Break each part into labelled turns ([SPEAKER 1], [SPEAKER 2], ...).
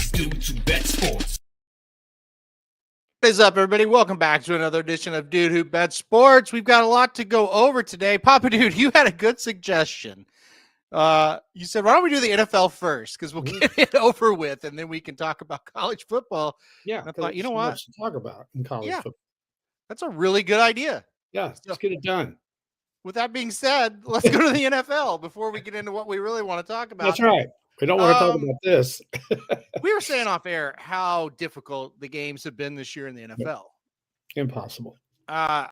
[SPEAKER 1] It's Dude Who Bet Sports.
[SPEAKER 2] What is up, everybody? Welcome back to another edition of Dude Who Bet Sports. We've got a lot to go over today. Papa Dude, you had a good suggestion. You said, why don't we do the NFL first? Because we'll get it over with, and then we can talk about college football.
[SPEAKER 3] Yeah,
[SPEAKER 2] And I thought, you know what?
[SPEAKER 3] Much to talk about in college football.
[SPEAKER 2] That's a really good idea.
[SPEAKER 3] Yeah, let's get it done.
[SPEAKER 2] With that being said, let's go to the NFL before we get into what we really want to talk about.
[SPEAKER 3] That's right. We don't want to talk about this.
[SPEAKER 2] We were saying off air how difficult the games have been this year in the NFL.
[SPEAKER 3] Impossible.
[SPEAKER 2] I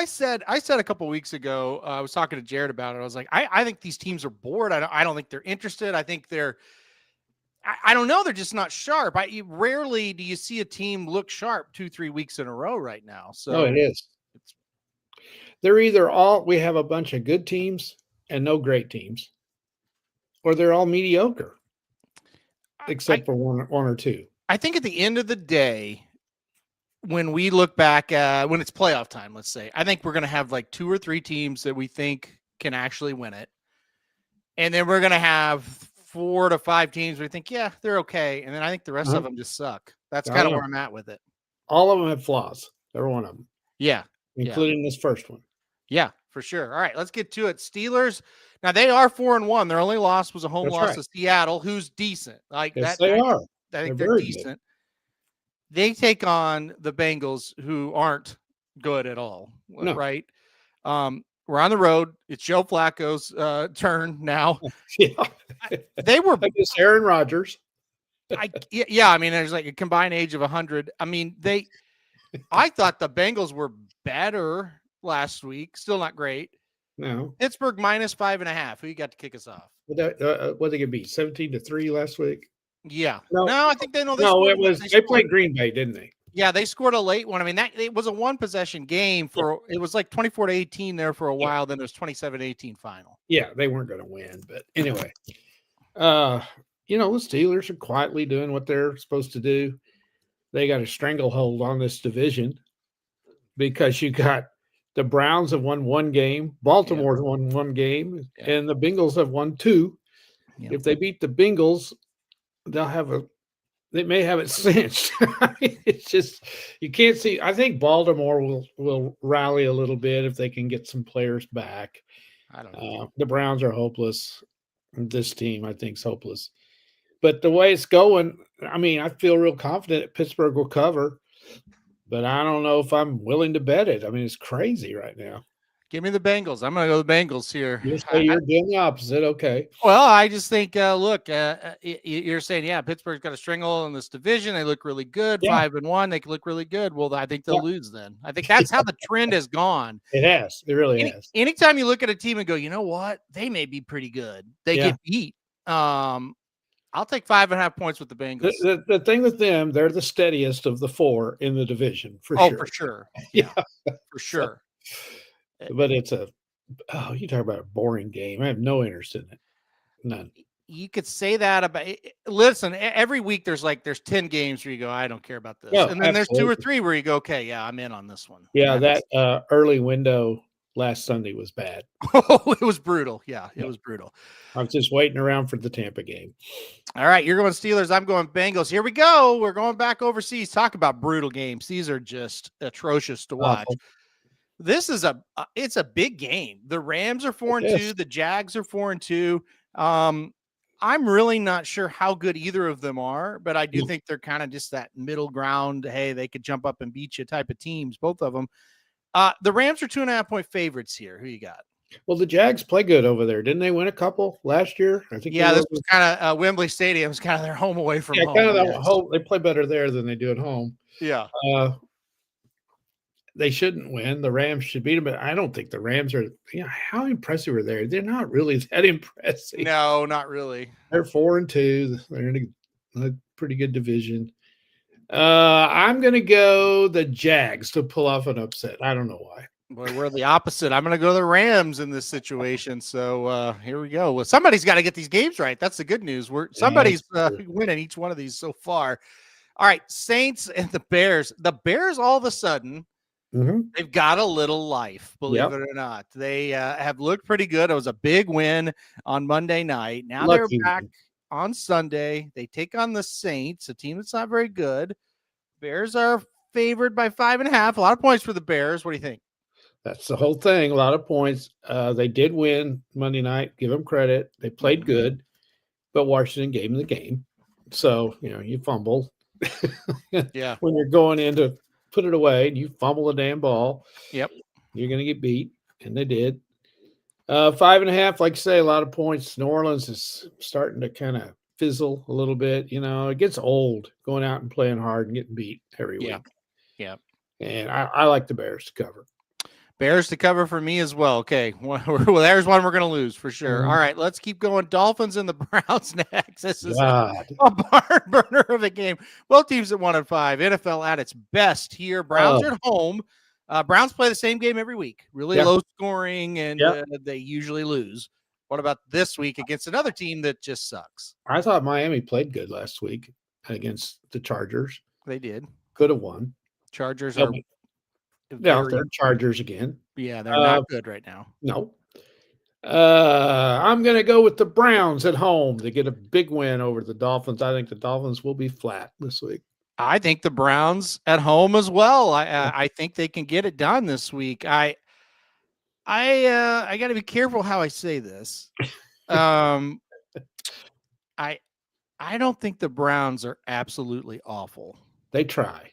[SPEAKER 2] said a couple weeks ago, I was talking to Jared about it. I was like, I think these teams are bored. I don't think they're interested. I think I don't know. They're just not sharp. Rarely do you see a team look sharp 2-3 weeks in a row right now. So
[SPEAKER 3] it is. They're either we have a bunch of good teams and no great teams, or they're all mediocre, except for one or two.
[SPEAKER 2] I think at the end of the day, when we look back, when it's playoff time, let's say, I think we're going to have like 2 or 3 teams that we think can actually win it. And then we're going to have 4 to 5 teams we think, yeah, they're okay. And then I think the rest of them just suck. That's kind of where I'm at with it.
[SPEAKER 3] All of them have flaws. Every one of them.
[SPEAKER 2] Yeah.
[SPEAKER 3] Including this first one.
[SPEAKER 2] Yeah, for sure. All right, let's get to it. Steelers. Now they are 4-1. Their only loss was a home loss to Seattle, who's decent.
[SPEAKER 3] Yes, they are.
[SPEAKER 2] I think they're decent. Good. They take on the Bengals, who aren't good at all. No. Right? We're on the road. It's Joe Flacco's turn now.
[SPEAKER 3] Yeah.
[SPEAKER 2] They were
[SPEAKER 3] against Aaron Rodgers.
[SPEAKER 2] I mean, there's like a combined age of 100. I mean, I thought the Bengals were better last week. Still not great.
[SPEAKER 3] No.
[SPEAKER 2] Pittsburgh -5.5. Who you got to kick us off?
[SPEAKER 3] What they could be 17-3 last week.
[SPEAKER 2] Yeah. No, I think they know.
[SPEAKER 3] They played Green Bay, didn't they?
[SPEAKER 2] Yeah, they scored a late one. I mean, it was a 1-possession game it was like 24-18 there for a while. Then it was 27-18 final.
[SPEAKER 3] Yeah, they weren't going to win, but anyway, the Steelers are quietly doing what they're supposed to do. They got a stranglehold on this division because you got the Browns have won 1 game, Baltimore's won 1 game, and the Bengals have won 2. Yeah. If they beat the Bengals, they may have it cinched. It's just you can't see. I think Baltimore will rally a little bit if they can get some players back.
[SPEAKER 2] I don't know.
[SPEAKER 3] The Browns are hopeless. This team, I think, is hopeless. But the way it's going, I mean, I feel real confident Pittsburgh will cover. But I don't know if I'm willing to bet it. I mean, it's crazy right now.
[SPEAKER 2] Give me the Bengals. I'm going to go the Bengals here.
[SPEAKER 3] You're doing the opposite. Okay.
[SPEAKER 2] Well, I just think, look, you're saying, Pittsburgh's got a strangle in this division. They look really good. 5-1. They can look really good. Well, I think they'll lose then. I think that's how the trend has gone.
[SPEAKER 3] It has. It really has.
[SPEAKER 2] Anytime you look at a team and go, you know what? They may be pretty good. They get beat. I'll take 5.5 points with the Bengals.
[SPEAKER 3] The thing with them, they're the steadiest of the 4 in the division, for sure.
[SPEAKER 2] Oh, for sure. Yeah, for sure.
[SPEAKER 3] But you talk about a boring game. I have no interest in it. None.
[SPEAKER 2] You could say that about it. Listen, every week there's 10 games where you go, I don't care about this. And then there's 2 or 3 where you go, okay, I'm in on this one.
[SPEAKER 3] Yeah, that early window last Sunday was bad.
[SPEAKER 2] Oh, it was brutal. Yeah, it was brutal.
[SPEAKER 3] I was just waiting around for the Tampa game.
[SPEAKER 2] All right, you're going Steelers. I'm going Bengals. Here we go. We're going back overseas. Talk about brutal games. These are just atrocious to watch. This is it's a big game. The Rams are 4-2. The Jags are 4-2. I'm really not sure how good either of them are, but I do think they're kind of just that middle ground. Hey, they could jump up and beat you type of teams, both of them. The Rams are 2.5-point favorites here. Who you got?
[SPEAKER 3] Well, the Jags play good over there. Didn't they win a couple last year? I think.
[SPEAKER 2] Yeah, this was kind of Wembley Stadium is kind of their home away from home.
[SPEAKER 3] Kind of home. They play better there than they do at home.
[SPEAKER 2] Yeah.
[SPEAKER 3] They shouldn't win. The Rams should beat them, but I don't think the Rams are. How impressive are they? They're not really that impressive.
[SPEAKER 2] No, not really.
[SPEAKER 3] They're 4-2. They're in a pretty good division. I'm going to go the Jags to pull off an upset. I don't know why.
[SPEAKER 2] Boy, we're the opposite. I'm going to go the Rams in this situation. So here we go. Well, somebody's got to get these games right. That's the good news. Somebody's winning each one of these so far. All right, Saints and the Bears. The Bears, all of a sudden, they've got a little life, believe it or not. They have looked pretty good. It was a big win on Monday night. Now they're back on Sunday. They take on the Saints, a team that's not very good. Bears are favored by 5.5. A lot of points for the Bears. What do you think?
[SPEAKER 3] That's the whole thing. A lot of points. They did win Monday night. Give them credit. They played good, but Washington gave them the game. So, you fumble.
[SPEAKER 2] Yeah.
[SPEAKER 3] When you're going in to put it away and you fumble the damn ball.
[SPEAKER 2] Yep.
[SPEAKER 3] You're going to get beat. And they did. 5.5, like I say, a lot of points. New Orleans is starting to kind of fizzle a little bit. It gets old going out and playing hard and getting beat every week.
[SPEAKER 2] Yeah.
[SPEAKER 3] And I like the Bears to cover.
[SPEAKER 2] Bears to cover for me as well. Okay. Well, there's one we're going to lose for sure.
[SPEAKER 3] Mhm.
[SPEAKER 2] All right. Let's keep going. Dolphins and the Browns next. This is
[SPEAKER 3] God.
[SPEAKER 2] a barn burner of a game. Both teams at 1-5. NFL at its best here. Browns are at home. Browns play the same game every week. Really low scoring, and they usually lose. What about this week against another team that just sucks?
[SPEAKER 3] I thought Miami played good last week against the Chargers.
[SPEAKER 2] They did.
[SPEAKER 3] Could have won.
[SPEAKER 2] Chargers are
[SPEAKER 3] they're Chargers again.
[SPEAKER 2] Yeah, they're not good right now.
[SPEAKER 3] No. I'm going to go with the Browns at home to get a big win over the Dolphins. I think the Dolphins will be flat this week.
[SPEAKER 2] I think the Browns at home as well. I think they can get it done this week. I got to be careful how I say this. I don't think the Browns are absolutely awful.
[SPEAKER 3] They try.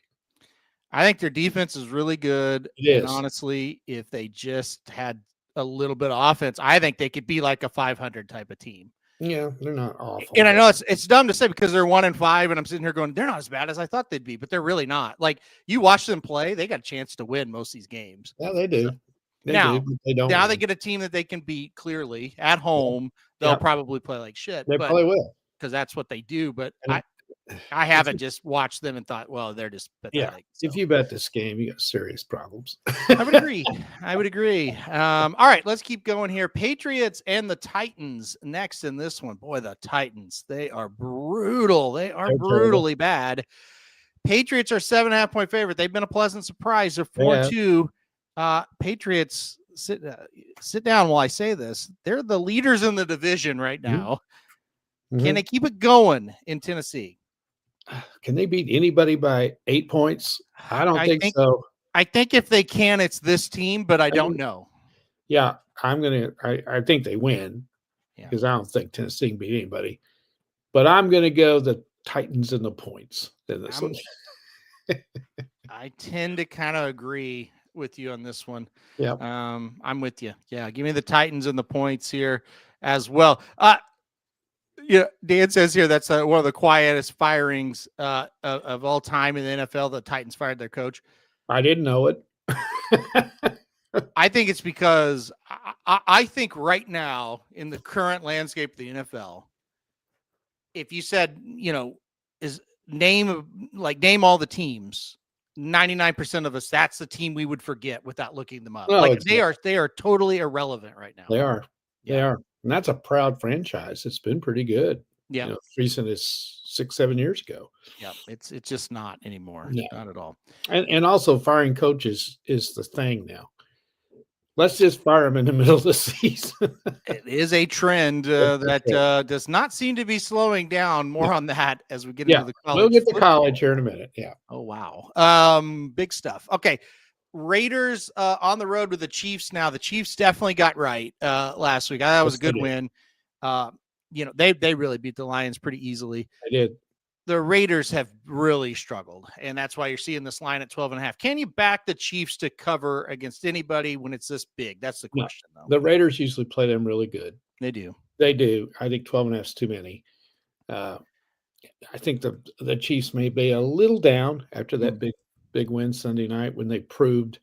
[SPEAKER 2] I think their defense is really good. And honestly, if they just had a little bit of offense, I think they could be like a 500 type of team.
[SPEAKER 3] Yeah, they're not awful.
[SPEAKER 2] And I know it's dumb to say because they're 1-5, and I'm sitting here going, they're not as bad as I thought they'd be, but they're really not. Like, you watch them play, they got a chance to win most of these games.
[SPEAKER 3] Yeah, they do.
[SPEAKER 2] They get a team that they can beat clearly at home. They'll probably play like shit.
[SPEAKER 3] They probably will,
[SPEAKER 2] because that's what they do. But I haven't just watched them and thought, well, they're just pathetic.
[SPEAKER 3] Yeah. So. If you bet this game, you got serious problems.
[SPEAKER 2] I would agree. All right, let's keep going here. Patriots and the Titans next in this one. Boy, the Titans, they are brutal. They're brutally bad. Patriots are 7.5-point favorite. They've been a pleasant surprise. They're 4-2. Patriots, sit down while I say this. They're the leaders in the division right now. Mm-hmm. Can they keep it going in Tennessee?
[SPEAKER 3] Can they beat anybody by 8 points? I don't think so.
[SPEAKER 2] I think if they can, it's this team, but I don't know.
[SPEAKER 3] Yeah, I think they win because I don't think Tennessee can beat anybody. But I'm going to go the Titans and the points in this one.
[SPEAKER 2] I tend to kind of agree with you on this one.
[SPEAKER 3] Yeah.
[SPEAKER 2] I'm with you. Yeah, give me the Titans and the points here as well. Dan says here that's one of the quietest firings of all time in the NFL. The Titans fired their coach.
[SPEAKER 3] I didn't know it.
[SPEAKER 2] I think it's because I think right now in the current landscape of the NFL, if you said, name all the teams, 99% of us, that's the team we would forget without looking them up. They are totally irrelevant right now.
[SPEAKER 3] They are. And that's a proud franchise. It's been pretty good.
[SPEAKER 2] Yeah.
[SPEAKER 3] As recent as 6-7 years ago.
[SPEAKER 2] Yeah. It's just not anymore.
[SPEAKER 3] No.
[SPEAKER 2] Not at all.
[SPEAKER 3] And also firing coaches is the thing now. Let's just fire them in the middle of the season.
[SPEAKER 2] It is a trend that does not seem to be slowing down. More on that as we get into the college.
[SPEAKER 3] We'll get to college here in a minute. Yeah.
[SPEAKER 2] Oh, wow. Big stuff. Okay. Raiders on the road with the Chiefs now. The Chiefs definitely got right last week. That was a good win. They really beat the Lions pretty easily.
[SPEAKER 3] They did.
[SPEAKER 2] The Raiders have really struggled, and that's why you're seeing this line at 12.5. Can you back the Chiefs to cover against anybody when it's this big? That's the question, though.
[SPEAKER 3] The Raiders usually play them really good.
[SPEAKER 2] They do.
[SPEAKER 3] They do. I think 12.5 is too many. I think the Chiefs may be a little down after that big win Sunday night when they proved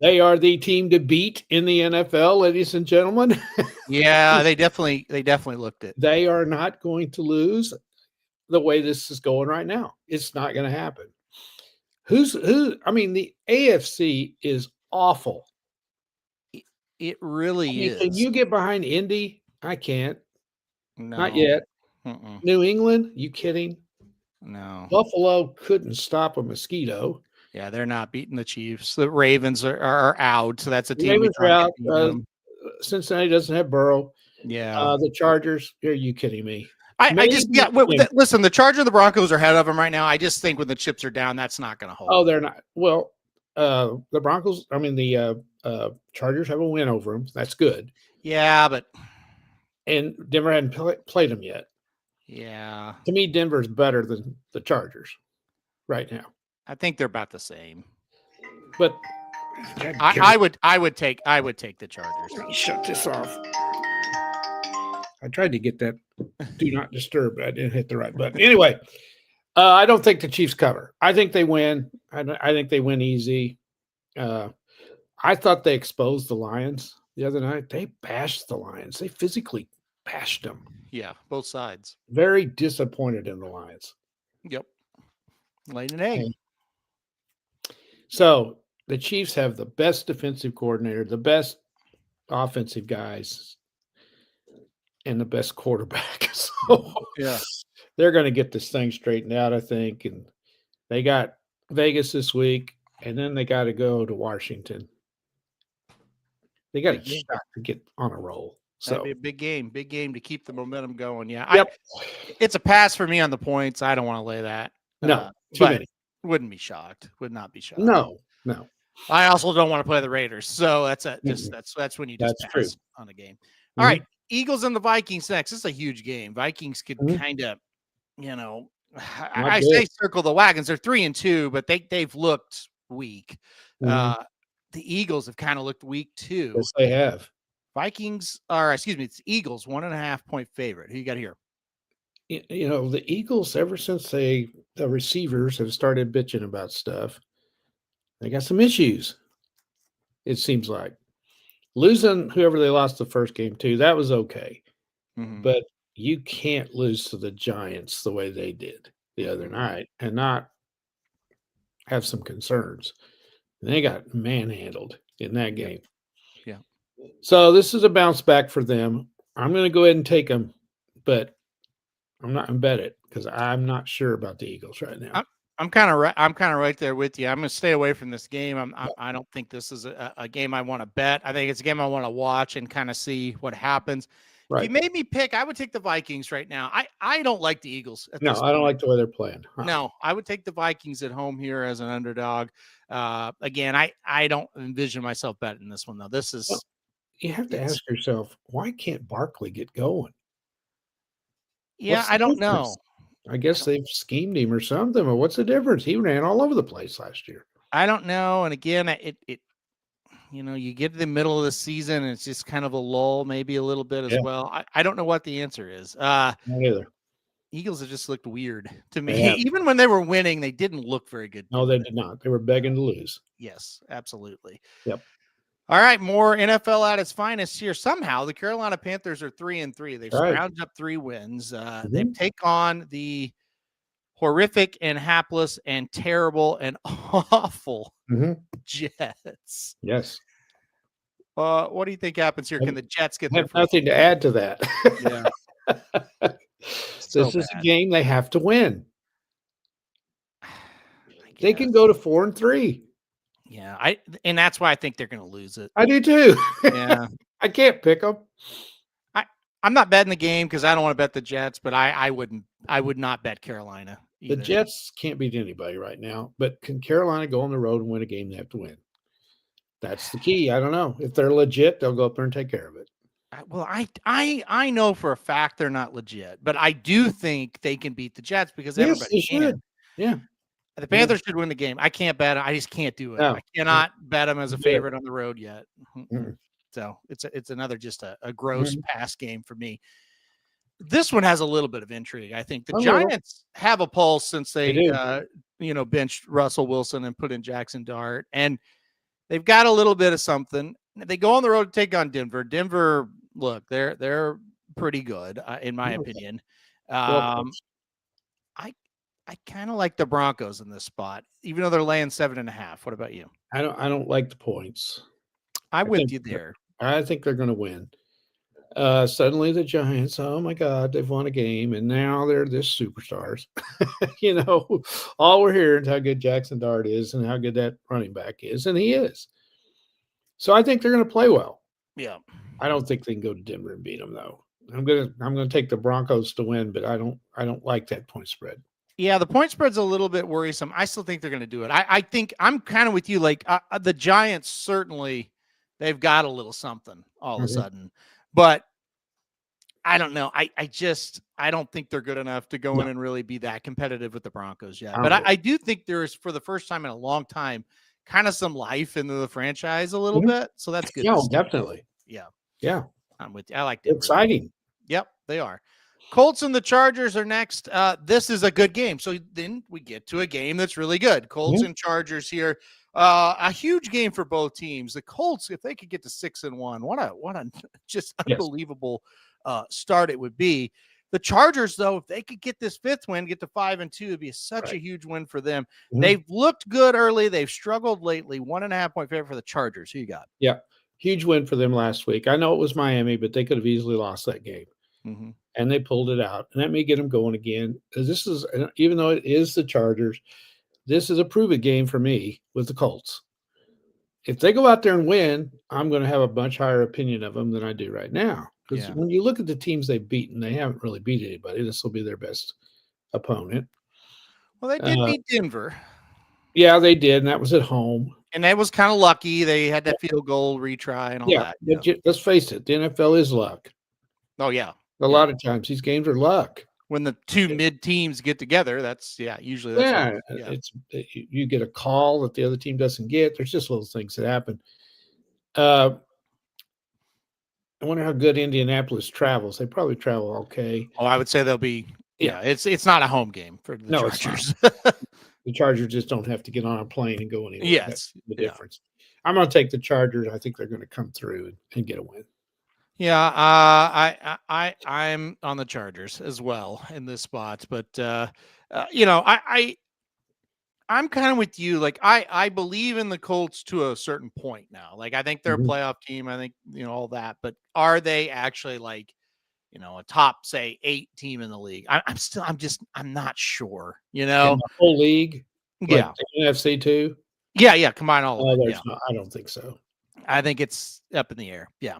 [SPEAKER 3] they are the team to beat in the NFL, ladies and gentlemen.
[SPEAKER 2] Yeah, they definitely looked it.
[SPEAKER 3] They are not going to lose the way this is going right now. It's not going to happen. The AFC is awful.
[SPEAKER 2] It really is.
[SPEAKER 3] Can you get behind Indy? I can't.
[SPEAKER 2] No.
[SPEAKER 3] Not yet. New England? You kidding?
[SPEAKER 2] No.
[SPEAKER 3] Buffalo couldn't stop a mosquito.
[SPEAKER 2] Yeah, they're not beating the Chiefs. The Ravens are out, so that's a team.
[SPEAKER 3] Ravens are out. Cincinnati doesn't have Burrow.
[SPEAKER 2] Yeah.
[SPEAKER 3] The Chargers, are you kidding me?
[SPEAKER 2] I just listen. The Chargers and the Broncos are ahead of them right now. I just think when the chips are down, that's not going to hold.
[SPEAKER 3] Oh, they're not. Well, the Broncos. I mean, the Chargers have a win over them. That's good.
[SPEAKER 2] Yeah, but
[SPEAKER 3] Denver hadn't played them yet.
[SPEAKER 2] Yeah.
[SPEAKER 3] To me, Denver's better than the Chargers right now.
[SPEAKER 2] I think they're about the same.
[SPEAKER 3] But
[SPEAKER 2] I would take the Chargers.
[SPEAKER 3] Let me shut this off. I tried to get that do not disturb, but I didn't hit the right button. Anyway, I don't think the Chiefs cover. I think they win. I think they win easy. I thought they exposed the Lions the other night. They bashed the Lions. They physically bashed them.
[SPEAKER 2] Yeah, both sides.
[SPEAKER 3] Very disappointed in the Lions.
[SPEAKER 2] Yep. Laid an egg.
[SPEAKER 3] So the Chiefs have the best defensive coordinator, the best offensive guys, and the best quarterback. So
[SPEAKER 2] yeah,
[SPEAKER 3] they're going to get this thing straightened out, I think. And they got Vegas this week, and then they got to go to Washington. They got a shot to get on a roll. So
[SPEAKER 2] that'd be a big game to keep the momentum going. Yeah,
[SPEAKER 3] yep.
[SPEAKER 2] It's a pass for me on the points. I don't want to lay that.
[SPEAKER 3] No, too many.
[SPEAKER 2] Wouldn't be shocked. Would not be shocked.
[SPEAKER 3] No.
[SPEAKER 2] I also don't want to play the Raiders, so that's when you just pass on a game. All right, Eagles and the Vikings next. This is a huge game. Vikings could kind of, I say circle the wagons. They're 3-2, but they've looked weak. The Eagles have kind of looked weak too.
[SPEAKER 3] Yes, they have.
[SPEAKER 2] It's Eagles 1.5 point favorite. Who you got here?
[SPEAKER 3] The Eagles, ever since the receivers have started bitching about stuff, they got some issues. It seems like losing whoever they lost the first game to, that was okay. But you can't lose to the Giants the way they did the other night and not have some concerns. And they got manhandled in that game.
[SPEAKER 2] Yeah.
[SPEAKER 3] So this is a bounce back for them. I'm going to go ahead and take them, but I'm not going to bet it because I'm not sure about the Eagles right now.
[SPEAKER 2] I'm kind of right there with you. I'm going to stay away from this game. I don't think this is a game I want to bet. I think it's a game I want to watch and kind of see what happens. Right. If you made me pick, I would take the Vikings right now. I don't like the Eagles.
[SPEAKER 3] No, I don't like the way they're playing.
[SPEAKER 2] No, I would take the Vikings at home here as an underdog. Again, I don't envision myself betting this one though. This is
[SPEAKER 3] you have to ask yourself, why can't Barkley get going?
[SPEAKER 2] Yeah, I don't know.
[SPEAKER 3] I guess they've schemed him or something. Or what's the difference? He ran all over the place last year.
[SPEAKER 2] I don't know. And again, it you get to the middle of the season and it's just kind of a lull, maybe a little bit as well. I don't know what the answer is.
[SPEAKER 3] Not either.
[SPEAKER 2] Eagles have just looked weird to me. Even when they were winning, they didn't look very good.
[SPEAKER 3] No, they did not. They were begging to lose.
[SPEAKER 2] Yes, absolutely.
[SPEAKER 3] Yep.
[SPEAKER 2] All right, more NFL at its finest here. Somehow, the Carolina Panthers are 3-3. They've scrounged up 3 wins. They take on the horrific and hapless and terrible and awful Jets.
[SPEAKER 3] Yes.
[SPEAKER 2] What do you think happens here? Can the Jets get there?
[SPEAKER 3] Nothing to add to that.
[SPEAKER 2] Yeah.
[SPEAKER 3] This is a game they have to win. They can go to 4-3.
[SPEAKER 2] Yeah, and that's why I think they're going to lose it.
[SPEAKER 3] I do too.
[SPEAKER 2] Yeah,
[SPEAKER 3] I can't pick them.
[SPEAKER 2] I'm not betting the game because I don't want to bet the Jets, but I would not bet Carolina either.
[SPEAKER 3] The Jets can't beat anybody right now, but can Carolina go on the road and win a game they have to win? That's the key. I don't know. If they're legit, they'll go up there and take care of it.
[SPEAKER 2] Well, I know for a fact they're not legit, but I do think they can beat the Jets because everybody
[SPEAKER 3] should. Yeah.
[SPEAKER 2] The Panthers should win the game. I can't bet it. I just can't do it.
[SPEAKER 3] No.
[SPEAKER 2] I cannot bet them as a favorite on the road yet. So it's another just a gross pass game for me. This one has a little bit of intrigue. I think the Giants have a pulse since they benched Russell Wilson and put in Jackson Dart, and they've got a little bit of something. They go on the road to take on Denver. Denver, look, they're pretty good in my opinion. I kind of like the Broncos in this spot, even though they're laying 7.5. What about you?
[SPEAKER 3] I don't like the points.
[SPEAKER 2] I'm with you there.
[SPEAKER 3] I think they're going to win. Suddenly the Giants, oh my God, they've won a game, and now they're this superstars. All we're hearing is how good Jackson Dart is and how good that running back is, and he is. So I think they're going to play well.
[SPEAKER 2] Yeah.
[SPEAKER 3] I don't think they can go to Denver and beat them, though. I'm gonna take the Broncos to win, but I don't like that point spread.
[SPEAKER 2] Yeah, the point spread's a little bit worrisome. I still think they're going to do it. I think I'm kind of with you. Like the Giants, certainly they've got a little something all of a sudden, but I don't know. I don't think they're good enough to go in and really be that competitive with the Broncos yet. But I do think there is, for the first time in a long time, kind of some life into the franchise a little bit. So that's good.
[SPEAKER 3] Yeah, definitely.
[SPEAKER 2] Yeah. I'm with you. I like
[SPEAKER 3] Denver. Exciting.
[SPEAKER 2] Yep, they are. Colts and the Chargers are next. This is a good game. So then we get to a game that's really good. Colts and Chargers here. A huge game for both teams. The Colts, if they could get to 6-1, what a just unbelievable start it would be. The Chargers, though, if they could get this 5th win, get to 5-2, it'd be such a huge win for them. They've looked good early. They've struggled lately. 1.5 point favorite for the Chargers. Who you got?
[SPEAKER 3] Yeah, huge win for them last week. I know it was Miami, but they could have easily lost that game. And they pulled it out. And that may get them going again. Because this is, even though it is the Chargers, this is a prove-it game for me with the Colts. If they go out there and win, I'm going to have a much higher opinion of them than I do right now. Because when you look at the teams they've beaten, they haven't really beat anybody. This will be their best opponent.
[SPEAKER 2] Well, they did beat Denver.
[SPEAKER 3] Yeah, they did, and that was at home.
[SPEAKER 2] And that was kind of lucky. They had that field goal retry and all that.
[SPEAKER 3] But let's face it, the NFL is luck.
[SPEAKER 2] Oh, yeah.
[SPEAKER 3] A lot of times these games are luck.
[SPEAKER 2] When the two mid teams get together, that's usually that's
[SPEAKER 3] you get a call that the other team doesn't get. There's just little things that happen. I wonder how good Indianapolis travels. They probably travel okay.
[SPEAKER 2] Oh, I would say they'll be. Yeah, it's not a home game for the Chargers.
[SPEAKER 3] The Chargers just don't have to get on a plane and go anywhere.
[SPEAKER 2] Yes,
[SPEAKER 3] that's the difference. I'm going to take the Chargers. I think they're going to come through and get a win.
[SPEAKER 2] Yeah, I'm on the Chargers as well in this spot, but I'm kind of with you. Like I believe in the Colts to a certain point now. Like I think they're a playoff team. I think all that, but are they actually like a top, say, 8 team in the league? I'm not sure.
[SPEAKER 3] In the whole league,
[SPEAKER 2] the
[SPEAKER 3] NFC too.
[SPEAKER 2] Yeah, combine all of it.
[SPEAKER 3] I don't think so.
[SPEAKER 2] I think it's up in the air. Yeah.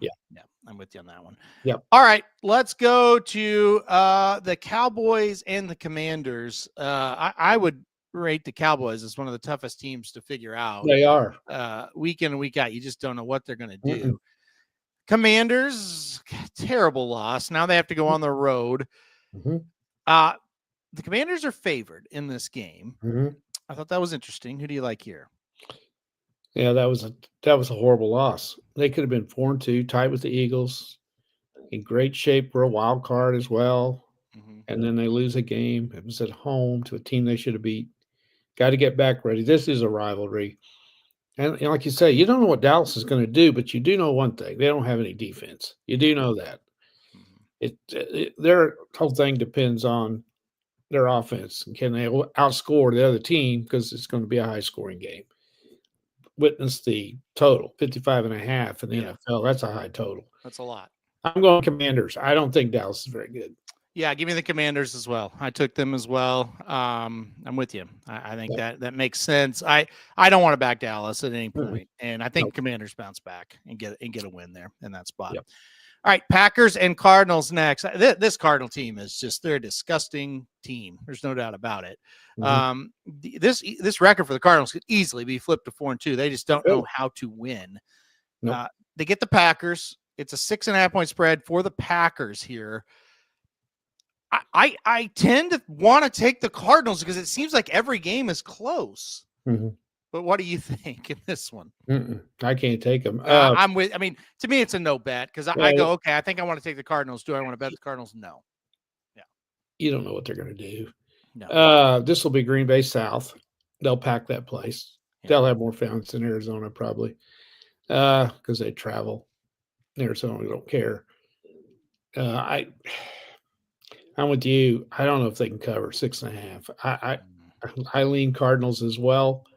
[SPEAKER 2] I'm with you on that one.
[SPEAKER 3] Yep.
[SPEAKER 2] All right, let's go to the Cowboys and the Commanders. I would rate the Cowboys as one of the toughest teams to figure out.
[SPEAKER 3] They are.
[SPEAKER 2] Week in and week out. You just don't know what they're going to do. Commanders, terrible loss. Now they have to go on the road. The Commanders are favored in this game. I thought that was interesting. Who do you like here?
[SPEAKER 3] Yeah, that was a horrible loss. They could have been 4-2, tied with the Eagles, in great shape for a wild card as well. And then they lose a game. It was at home to a team they should have beat. Got to get back ready. This is a rivalry. And like you say, you don't know what Dallas is going to do, but you do know one thing. They don't have any defense. You do know that. Their whole thing depends on their offense. Can they outscore the other team? Because it's going to be a high-scoring game. Witness the total, 55.5 in the NFL. That's a high total.
[SPEAKER 2] That's a lot.
[SPEAKER 3] I'm going Commanders. I don't think Dallas is very good.
[SPEAKER 2] Yeah, give me the Commanders as well. I took them as well. I'm with you. I think that makes sense. I don't want to back Dallas at any point, and I think Commanders bounce back and get a win there in that spot. Yep. All right, Packers and Cardinals next. This Cardinal team is they're a disgusting team. There's no doubt about it. This record for the Cardinals could easily be flipped to 4-2. They just don't know how to win. They get the Packers. It's a 6.5 point spread for the Packers here. I tend to want to take the Cardinals because it seems like every game is close. But what do you think in this one?
[SPEAKER 3] I can't take them.
[SPEAKER 2] I'm with. I mean, to me, it's a no bet because I go, okay, I think I want to take the Cardinals. Do I want to bet the Cardinals? No. Yeah.
[SPEAKER 3] You don't know what they're going to do.
[SPEAKER 2] No.
[SPEAKER 3] This will be Green Bay South. They'll pack that place. Yeah. They'll have more fans than Arizona probably because they travel. Arizona don't care. I'm with you. I don't know if they can cover 6.5. I lean Cardinals as well.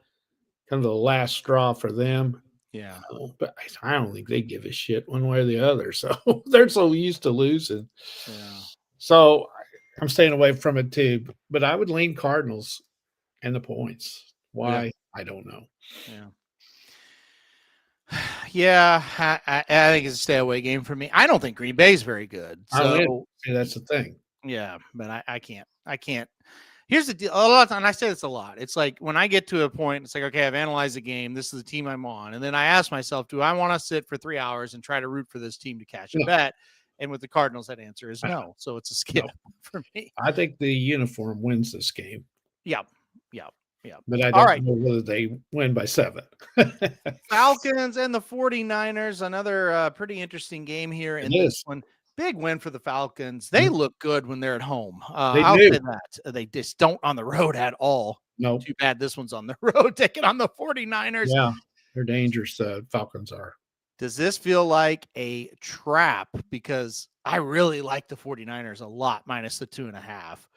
[SPEAKER 3] Kind of the last straw for them.
[SPEAKER 2] Yeah.
[SPEAKER 3] But I don't think they give a shit one way or the other. So they're so used to losing.
[SPEAKER 2] Yeah.
[SPEAKER 3] So I'm staying away from it too. But I would lean Cardinals and the points. Why? Yeah. I don't know.
[SPEAKER 2] Yeah. Yeah, I think it's a stay away game for me. I don't think Green Bay's very good. So
[SPEAKER 3] See, that's the thing.
[SPEAKER 2] yeah, but I can't. I can't. Here's the deal. A lot of time, and I say this a lot. It's like when I get to a point, it's like, okay, I've analyzed the game. This is the team I'm on. And then I ask myself, do I want to sit for 3 hours and try to root for this team to catch a
[SPEAKER 3] No,
[SPEAKER 2] bet? And with the Cardinals, that answer is
[SPEAKER 3] I-
[SPEAKER 2] no. So it's a skip
[SPEAKER 3] no.
[SPEAKER 2] for me.
[SPEAKER 3] I think the uniform wins this game,
[SPEAKER 2] Yeah. Yeah. Yeah.
[SPEAKER 3] but I
[SPEAKER 2] All
[SPEAKER 3] don't
[SPEAKER 2] right.
[SPEAKER 3] know whether they win by 7.
[SPEAKER 2] Falcons and the 49ers, another pretty interesting game here in
[SPEAKER 3] It
[SPEAKER 2] this
[SPEAKER 3] is.
[SPEAKER 2] one. Big win for the Falcons. They
[SPEAKER 3] Mhm.
[SPEAKER 2] look good when they're at home.
[SPEAKER 3] They
[SPEAKER 2] I'll
[SPEAKER 3] do.
[SPEAKER 2] say that. They just don't on the road at all.
[SPEAKER 3] No.
[SPEAKER 2] Too bad this one's on the road, taking on the 49ers.
[SPEAKER 3] Yeah, they're dangerous. Falcons are.
[SPEAKER 2] Does this feel like a trap? Because I really like the 49ers a lot, minus the 2.5.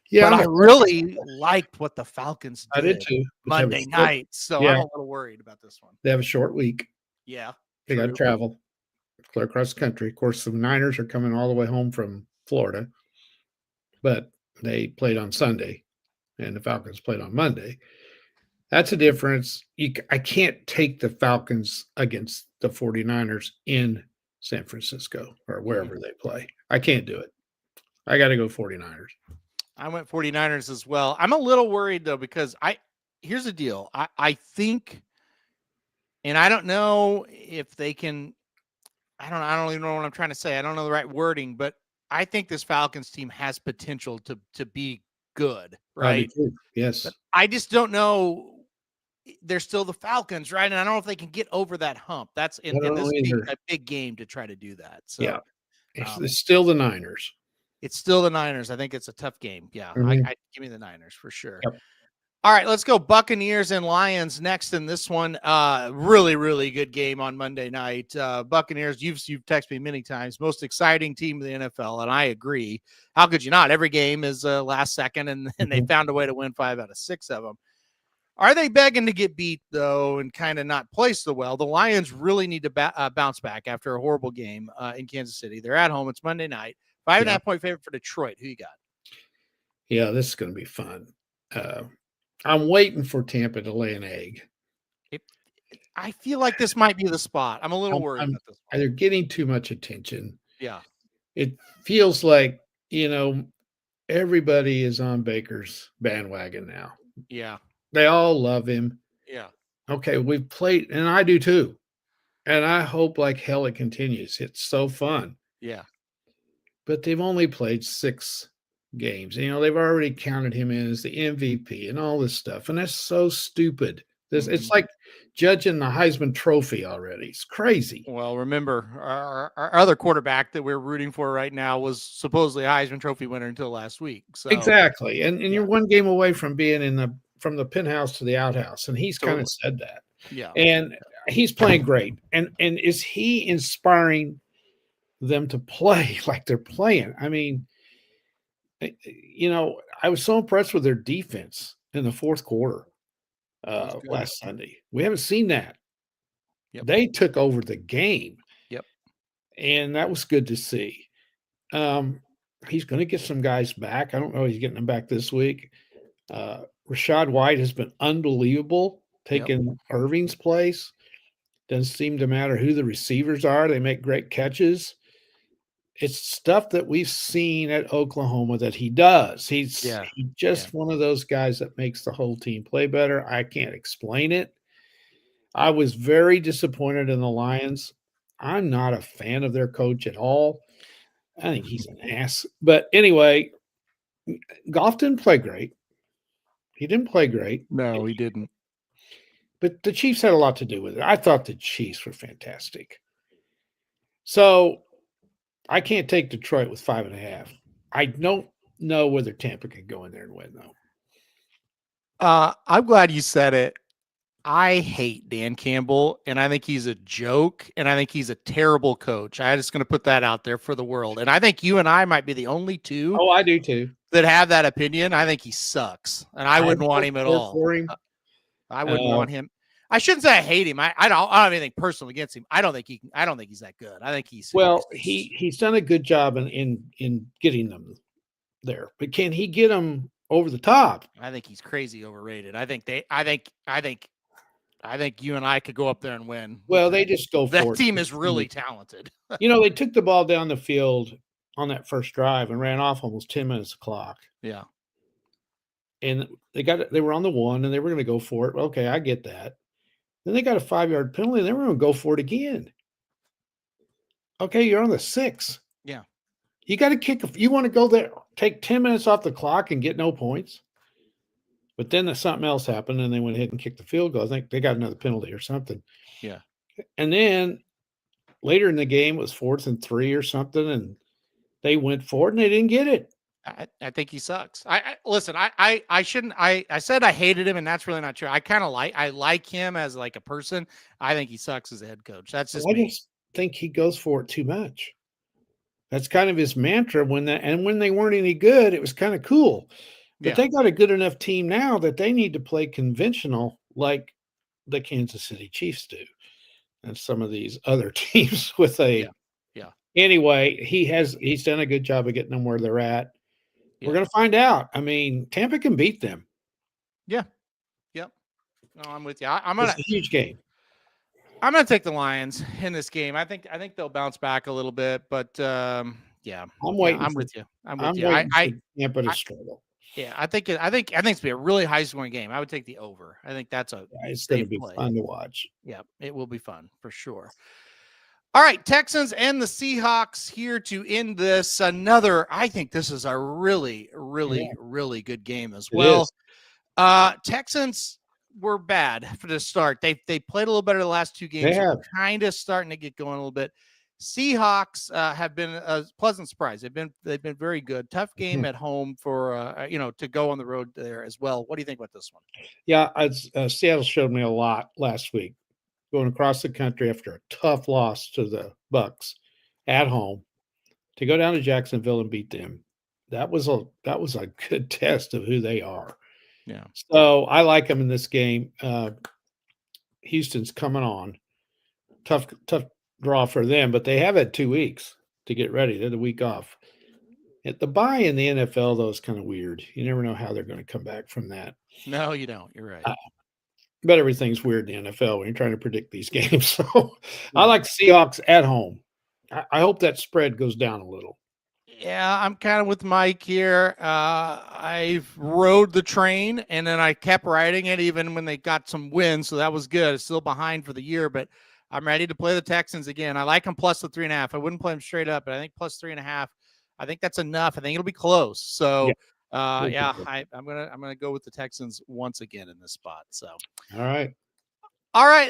[SPEAKER 3] Yeah,
[SPEAKER 2] But I really liked what the Falcons
[SPEAKER 3] I
[SPEAKER 2] did
[SPEAKER 3] did too.
[SPEAKER 2] Monday night. So
[SPEAKER 3] yeah.
[SPEAKER 2] I'm a little worried about this one.
[SPEAKER 3] They have a short week.
[SPEAKER 2] Yeah.
[SPEAKER 3] They got to
[SPEAKER 2] True.
[SPEAKER 3] travel clear across the country. Of course, the Niners are coming all the way home from Florida, but they played on Sunday, and the Falcons played on Monday. That's a difference. I can't take the Falcons against the 49ers in San Francisco or wherever they play. I can't do it. I got to go 49ers.
[SPEAKER 2] I went 49ers as well. I'm a little worried though, because here's the deal. I think, and I don't know if they can, I don't even know what I'm trying to say. I don't know the right wording, but I think this Falcons team has potential to be good, right?
[SPEAKER 3] Yes.
[SPEAKER 2] But I just don't know. They're still the Falcons, right? And I don't know if they can get over that hump. That's in this a big game to try to do that. So
[SPEAKER 3] yeah, it's still the Niners.
[SPEAKER 2] It's still the Niners. I think it's a tough game. Yeah,
[SPEAKER 3] Mhm.
[SPEAKER 2] I give me the Niners for sure.
[SPEAKER 3] Yep.
[SPEAKER 2] All right, let's go Buccaneers and Lions next in this one. Really, really good game on Monday night. Buccaneers, you've texted me many times, most exciting team in the NFL, and I agree. How could you not? Every game is last second, and they found a way to win 5 out of 6 of them. Are they begging to get beat, though, and kind of not play so well? The Lions really need to bounce back after a horrible game in Kansas City. They're at home. It's Monday night. 5.5 point favorite for Detroit. Who you got?
[SPEAKER 3] Yeah, this is going to be fun. I'm waiting for Tampa to lay an egg.
[SPEAKER 2] I feel like this might be the spot. I'm a little worried about this one.
[SPEAKER 3] They're getting too much attention.
[SPEAKER 2] Yeah.
[SPEAKER 3] It feels like, everybody is on Baker's bandwagon now.
[SPEAKER 2] Yeah.
[SPEAKER 3] They all love him.
[SPEAKER 2] Yeah.
[SPEAKER 3] Okay, we've played, and I do too. And I hope like hell it continues. It's so fun.
[SPEAKER 2] Yeah.
[SPEAKER 3] But they've only played 6 games. They've already counted him in as the MVP and all this stuff. And that's so stupid. It's like judging the Heisman Trophy already. It's crazy.
[SPEAKER 2] Well, remember, our other quarterback that we're rooting for right now was supposedly a Heisman Trophy winner until last week. So
[SPEAKER 3] exactly. And you're one game away from being from the penthouse to the outhouse. And he's kind of said that.
[SPEAKER 2] Yeah.
[SPEAKER 3] And he's playing great. And is he inspiring them to play like they're playing? I mean, I was so impressed with their defense in the fourth quarter last Sunday. We haven't seen that. Yep. They took over the game.
[SPEAKER 2] Yep.
[SPEAKER 3] And that was good to see. He's going to get some guys back. I don't know if he's getting them back this week. Rachaad White has been unbelievable, taking Irving's place. Doesn't seem to matter who the receivers are. They make great catches. It's stuff that we've seen at Oklahoma that he does. He's just one of those guys that makes the whole team play better. I can't explain it. I was very disappointed in the Lions. I'm not a fan of their coach at all. I think he's an ass. But anyway, Goff didn't play great. He didn't play great.
[SPEAKER 2] No, he didn't.
[SPEAKER 3] But the Chiefs had a lot to do with it. I thought the Chiefs were fantastic. So I can't take Detroit with 5.5. I don't know whether Tampa can go in there and win, though.
[SPEAKER 2] I'm glad you said it. I hate Dan Campbell, and I think he's a joke, and I think he's a terrible coach. I'm just going to put that out there for the world. And I think you and I might be the only two.
[SPEAKER 3] Oh, I do too.
[SPEAKER 2] That have that opinion. I think he sucks, and I wouldn't want him at all. I wouldn't want him. I shouldn't say I hate him. I don't have anything personal against him. I don't think he's that good. I think he's
[SPEAKER 3] he's done a good job in getting them there, but can he get them over the top?
[SPEAKER 2] I think he's crazy overrated. I think I think you and I could go up there and win.
[SPEAKER 3] Well, they just go
[SPEAKER 2] That
[SPEAKER 3] for it.
[SPEAKER 2] team is really talented.
[SPEAKER 3] They took the ball down the field on that first drive and ran off almost 10 minutes of clock.
[SPEAKER 2] Yeah.
[SPEAKER 3] And they were on the 1 and they were going to go for it. Okay, I get that. Then they got a 5-yard penalty and they were going to go for it again. Okay, you're on the 6.
[SPEAKER 2] Yeah.
[SPEAKER 3] You got to kick. You want to go there, take 10 minutes off the clock and get no points. But then something else happened and they went ahead and kicked the field goal. I think they got another penalty or something.
[SPEAKER 2] Yeah.
[SPEAKER 3] And then later in the game, it was 4th and 3 or something. And they went for it and they didn't get it.
[SPEAKER 2] I think he sucks. Listen, I shouldn't, I said I hated him and that's really not true. I like him as like a person. I think he sucks as a head coach. That's just me.
[SPEAKER 3] Just think he goes for it too much. That's kind of his mantra when they weren't any good, it was kind of cool. But they got a good enough team now that they need to play conventional like the Kansas City Chiefs do. And some of these other teams with a Anyway, he's done a good job of getting them where they're at. Yeah. We're going to find out. I mean, Tampa can beat them.
[SPEAKER 2] Yeah. Yep. No, I'm with you.
[SPEAKER 3] It's a huge game.
[SPEAKER 2] I'm going to take the Lions in this game. I think they'll bounce back a little bit, but yeah.
[SPEAKER 3] I'm waiting.
[SPEAKER 2] I'm with you. I'm with you.
[SPEAKER 3] Tampa to struggle.
[SPEAKER 2] Yeah, I think it's going to be a really high scoring game. I would take the over. I think that's
[SPEAKER 3] it's going to be fun to watch.
[SPEAKER 2] Yeah, it will be fun for sure. All right, Texans and the Seahawks here to end this. I think this is a really, really, really good game as well. Texans were bad for the start. They played a little better the last 2 games. They're kind of starting to get going a little bit. Seahawks have been a pleasant surprise. They've been very good. Tough game at home for to go on the road there as well. What do you think about this one?
[SPEAKER 3] Yeah, Seattle showed me a lot last week. Going across the country after a tough loss to the Bucs at home, to go down to Jacksonville and beat them. That was a good test of who they are.
[SPEAKER 2] Yeah.
[SPEAKER 3] So I like them in this game. Houston's coming on. Tough draw for them, but they have had 2 weeks to get ready. They're the week off. The bye in the NFL, though, is kind of weird. You never know how they're going to come back from that.
[SPEAKER 2] No, you don't. You're right.
[SPEAKER 3] But everything's weird in the NFL when you're trying to predict these games. So I like Seahawks at home. I hope that spread goes down a little.
[SPEAKER 2] Yeah, I'm kind of with Mike here. I rode the train and then I kept riding it even when they got some wins. So that was good. It's still behind for the year, but I'm ready to play the Texans again. I like them plus the 3.5. I wouldn't play them straight up, but I think plus 3.5. I think that's enough. I think it'll be close. So I'm gonna go with the Texans once again in this spot. So
[SPEAKER 3] all right.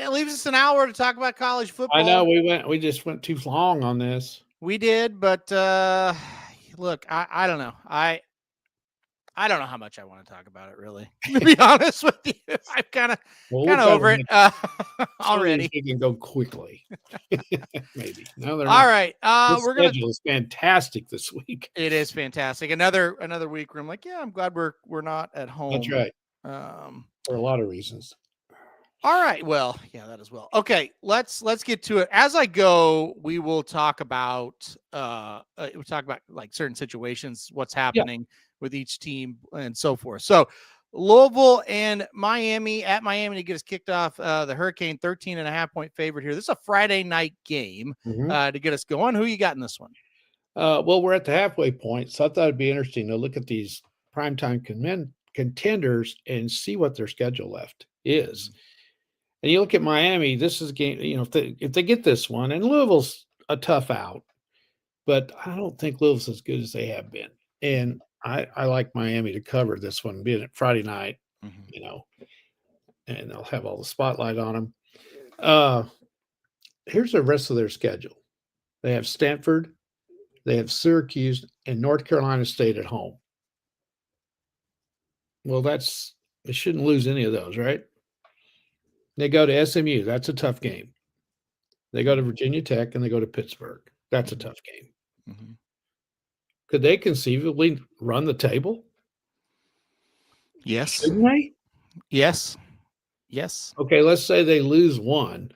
[SPEAKER 2] It leaves us an hour to talk about college football.
[SPEAKER 3] I know we just went too long on this.
[SPEAKER 2] We did, but look, I don't know. I don't know how much I want to talk about it, really. To be honest with you, I'm kind of over it already.
[SPEAKER 3] You can go quickly, maybe. No, they're
[SPEAKER 2] all right.
[SPEAKER 3] We're gonna. Schedule is fantastic this week.
[SPEAKER 2] It is fantastic. Another week where I'm like, I'm glad we're not at home.
[SPEAKER 3] That's right. For a lot of reasons.
[SPEAKER 2] All right. Well, yeah, that as well. Okay, let's get to it. As I go, we will talk about like certain situations, what's happening with each team and so forth. So Louisville and Miami at Miami to get us kicked off. The Hurricane 13.5-point favorite here. This is a Friday night game to get us going. Who you got in this one?
[SPEAKER 3] Well, we're at the halfway point, so I thought it'd be interesting to look at these primetime contenders and see what their schedule left is. And you look at Miami, this is a game, if they get this one, and Louisville's a tough out, but I don't think Louisville's as good as they have been. And I like Miami to cover this one, being at Friday night, and they'll have all the spotlight on them. Here's the rest of their schedule. They have Stanford, they have Syracuse, and North Carolina State at home. Well, they shouldn't lose any of those, right? They go to SMU. That's a tough game. They go to Virginia Tech, and they go to Pittsburgh. That's a tough game.
[SPEAKER 2] Mm-hmm.
[SPEAKER 3] Could they conceivably run the table?
[SPEAKER 2] Yes.
[SPEAKER 3] Shouldn't they?
[SPEAKER 2] Yes.
[SPEAKER 3] Okay, let's say they lose one.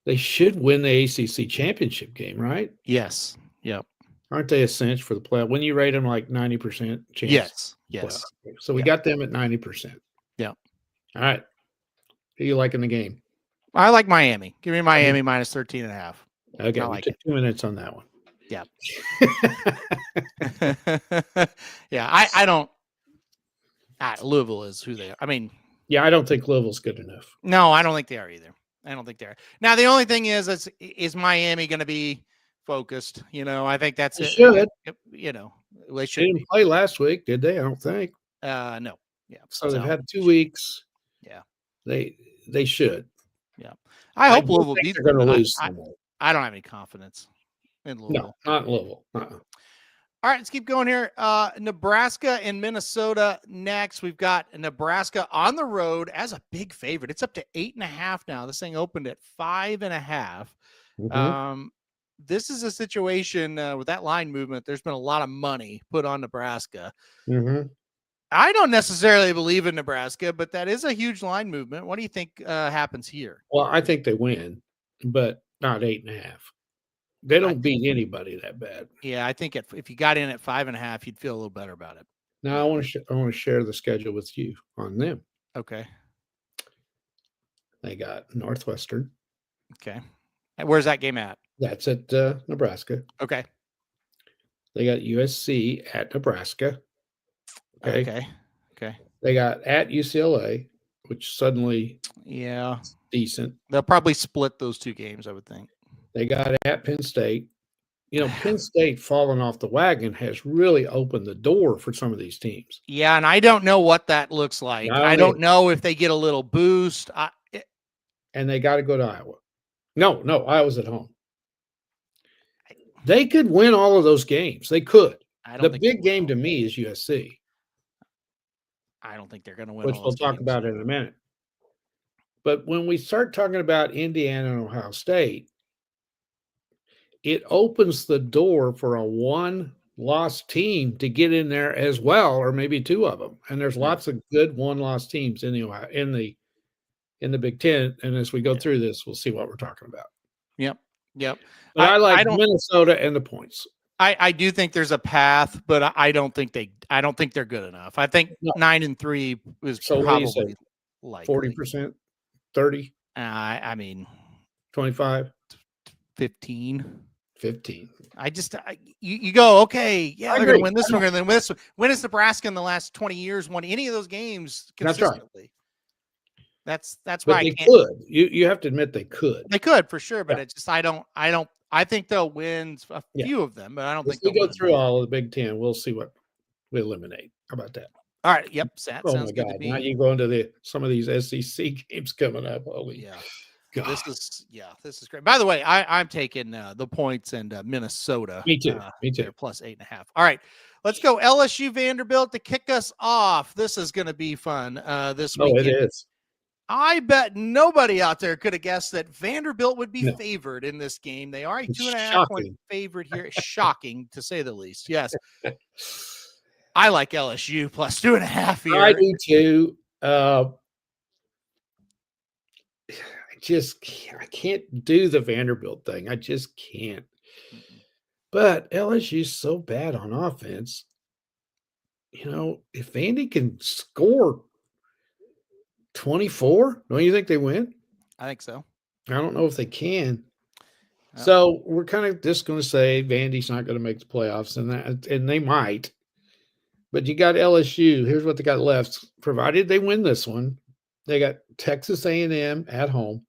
[SPEAKER 3] They should win the ACC championship game, right?
[SPEAKER 2] Yes. Yep.
[SPEAKER 3] Aren't they a cinch for the playoff? When you rate them like 90% chance?
[SPEAKER 2] Yes.
[SPEAKER 3] So we got them at 90%.
[SPEAKER 2] Yeah.
[SPEAKER 3] All right. Who you like in the game?
[SPEAKER 2] I like Miami. Give me Miami minus 13.5.
[SPEAKER 3] Okay,
[SPEAKER 2] I
[SPEAKER 3] we
[SPEAKER 2] like
[SPEAKER 3] took 2 minutes on that one.
[SPEAKER 2] Yeah. Yeah, I don't. Louisville is who they are. I mean,
[SPEAKER 3] yeah, I don't think Louisville's good enough.
[SPEAKER 2] no, I don't think they are either. I don't think they are. Now, the only thing is Miami going to be focused? You know, I think that's
[SPEAKER 3] They
[SPEAKER 2] it.
[SPEAKER 3] should.
[SPEAKER 2] You know, they
[SPEAKER 3] They
[SPEAKER 2] should
[SPEAKER 3] didn't
[SPEAKER 2] be.
[SPEAKER 3] play last week, did they? I don't think.
[SPEAKER 2] No. Yeah.
[SPEAKER 3] So they've had 2 weeks.
[SPEAKER 2] Yeah.
[SPEAKER 3] They should.
[SPEAKER 2] Yeah. I hope
[SPEAKER 3] do
[SPEAKER 2] Louisville
[SPEAKER 3] think
[SPEAKER 2] beats
[SPEAKER 3] they're
[SPEAKER 2] them.
[SPEAKER 3] going to
[SPEAKER 2] but
[SPEAKER 3] lose.
[SPEAKER 2] I don't have any confidence in
[SPEAKER 3] No,
[SPEAKER 2] Louisville.
[SPEAKER 3] not Louisville.
[SPEAKER 2] All right, let's keep going here. Nebraska and Minnesota next. We've got Nebraska on the road as a big favorite. It's up to 8.5 now. This thing opened at 5.5.
[SPEAKER 3] Mhm.
[SPEAKER 2] This is a situation with that line movement. There's been a lot of money put on Nebraska.
[SPEAKER 3] Mhm.
[SPEAKER 2] I don't necessarily believe in Nebraska, but that is a huge line movement. What do you think happens here?
[SPEAKER 3] Well, I think they win, but not 8.5. They don't beat anybody that bad.
[SPEAKER 2] Yeah, I think if you got in at 5.5, you'd feel a little better about it.
[SPEAKER 3] Now I want to share the schedule with you on them.
[SPEAKER 2] Okay.
[SPEAKER 3] They got Northwestern.
[SPEAKER 2] Okay. And where's that game at?
[SPEAKER 3] That's at Nebraska.
[SPEAKER 2] Okay.
[SPEAKER 3] They got USC at Nebraska.
[SPEAKER 2] Okay.
[SPEAKER 3] They got at UCLA, which suddenly decent.
[SPEAKER 2] They'll probably split those two games, I would think.
[SPEAKER 3] They got at Penn State. You know, Penn State falling off the wagon has really opened the door for some of these teams.
[SPEAKER 2] Yeah, and I don't know what that looks like. I don't know if they get a little boost.
[SPEAKER 3] And they got to go to Iowa. No, Iowa's at home. They could win all of those games. They could. The big game to me is USC.
[SPEAKER 2] I don't think they're going to win.
[SPEAKER 3] Which we'll talk about in a minute. But when we start talking about Indiana and Ohio State, it opens the door for a one-loss team to get in there as well, or maybe two of them. And there's lots of good one-loss teams in the Big Ten. And as we go through this, we'll see what we're talking about.
[SPEAKER 2] Yep.
[SPEAKER 3] But I like Minnesota and the points.
[SPEAKER 2] I do think there's a path, but I don't think they're good enough. I think 9-3 is probably like
[SPEAKER 3] 40%, 30.
[SPEAKER 2] I mean
[SPEAKER 3] 25,
[SPEAKER 2] 15. I just you go, okay, yeah, they're gonna win this one, and then this one. When has Nebraska in the last 20 years won any of those games consistently? That's why I can't.
[SPEAKER 3] Could. You have to admit they could.
[SPEAKER 2] They could for sure, but it's just I think they'll win a few of them, but I don't think
[SPEAKER 3] we go through all of the Big Ten. We'll see what we eliminate. How about that?
[SPEAKER 2] All right. Yep. Sounds good to me.
[SPEAKER 3] Now you go into some of these SEC games coming up. Holy God.
[SPEAKER 2] This is great. By the way, I'm taking the points and Minnesota.
[SPEAKER 3] Me too.
[SPEAKER 2] They're plus 8.5. All right. Let's go LSU Vanderbilt to kick us off. This is going to be fun this weekend.
[SPEAKER 3] It is.
[SPEAKER 2] I bet nobody out there could have guessed that Vanderbilt would be favored in this game. They are a 2.5 point favorite here. Shocking, to say the least. Yes. I like LSU plus 2.5 here.
[SPEAKER 3] I do too. I can't do the Vanderbilt thing. I just can't. But LSU's so bad on offense. You know, if Vandy can score 24, don't you think they win?
[SPEAKER 2] I think so.
[SPEAKER 3] I don't know if they can. So we're kind of just going to say Vandy's not going to make the playoffs, and they might. But you got LSU. Here's what they got left. Provided they win this one, they got Texas A&M at home.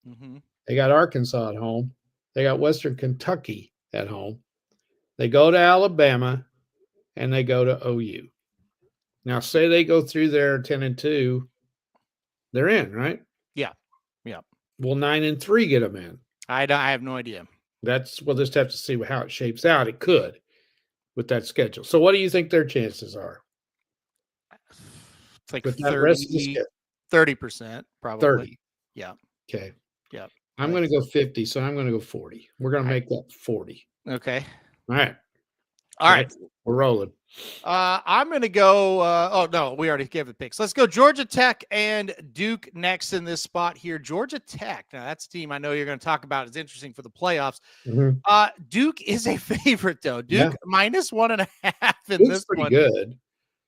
[SPEAKER 2] Mm-hmm.
[SPEAKER 3] They got Arkansas at home. They got Western Kentucky at home. They go to Alabama, and they go to OU. Now, say they go through there 10-2, they're in, right?
[SPEAKER 2] Yeah.
[SPEAKER 3] Will 9-3 get them in?
[SPEAKER 2] I have no idea.
[SPEAKER 3] We'll just have to see how it shapes out. It could with that schedule. So what do you think their chances are?
[SPEAKER 2] It's like 30%, probably.
[SPEAKER 3] 30.
[SPEAKER 2] Yeah.
[SPEAKER 3] Okay.
[SPEAKER 2] Yeah.
[SPEAKER 3] I'm going to go 50, so I'm going to go 40. We're going to make that 40.
[SPEAKER 2] Okay.
[SPEAKER 3] All right. We're rolling.
[SPEAKER 2] I'm going to go. We already gave the picks. Let's go Georgia Tech and Duke next in this spot here. Georgia Tech. Now, that's a team I know you're going to talk about. It's interesting for the playoffs.
[SPEAKER 3] Mm-hmm.
[SPEAKER 2] Duke is a favorite, though. Duke minus 1.5 in
[SPEAKER 3] Duke's
[SPEAKER 2] this
[SPEAKER 3] pretty
[SPEAKER 2] one.
[SPEAKER 3] good.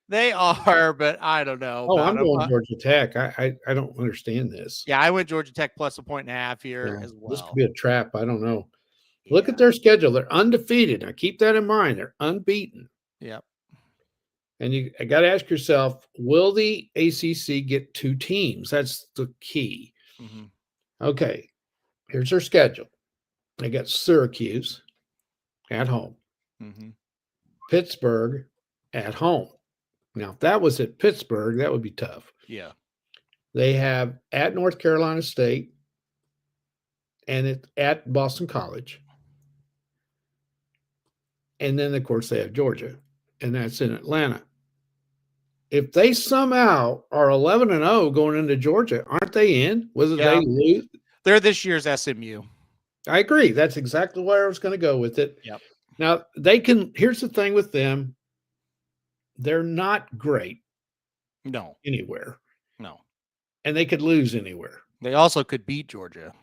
[SPEAKER 2] They are, but I don't know
[SPEAKER 3] Oh,
[SPEAKER 2] about
[SPEAKER 3] I'm
[SPEAKER 2] them.
[SPEAKER 3] going Georgia Tech. I don't understand this.
[SPEAKER 2] Yeah, I went Georgia Tech plus 1.5 here
[SPEAKER 3] Yeah,
[SPEAKER 2] as
[SPEAKER 3] this could
[SPEAKER 2] well.
[SPEAKER 3] be a trap. I don't know. Look
[SPEAKER 2] Yeah.
[SPEAKER 3] at their schedule. They're undefeated. Now keep that in mind. They're unbeaten.
[SPEAKER 2] Yep.
[SPEAKER 3] And I got to ask yourself, will the ACC get 2 teams? That's the key.
[SPEAKER 2] Mm-hmm.
[SPEAKER 3] Okay, here's their schedule. They got Syracuse at home,
[SPEAKER 2] Mm-hmm.
[SPEAKER 3] Pittsburgh at home. Now, if that was at Pittsburgh, that would be tough.
[SPEAKER 2] Yeah.
[SPEAKER 3] They have at North Carolina State and at Boston College. And then, of course, they have Georgia, and that's in Atlanta. If they somehow are 11-0 going into Georgia, aren't they in? Whether they lose,
[SPEAKER 2] they're this year's SMU.
[SPEAKER 3] I agree. That's exactly where I was going to go with it.
[SPEAKER 2] Yep.
[SPEAKER 3] Now they can. Here's the thing with them: they're not great.
[SPEAKER 2] No.
[SPEAKER 3] Anywhere.
[SPEAKER 2] No.
[SPEAKER 3] And they could lose anywhere.
[SPEAKER 2] They also could beat Georgia.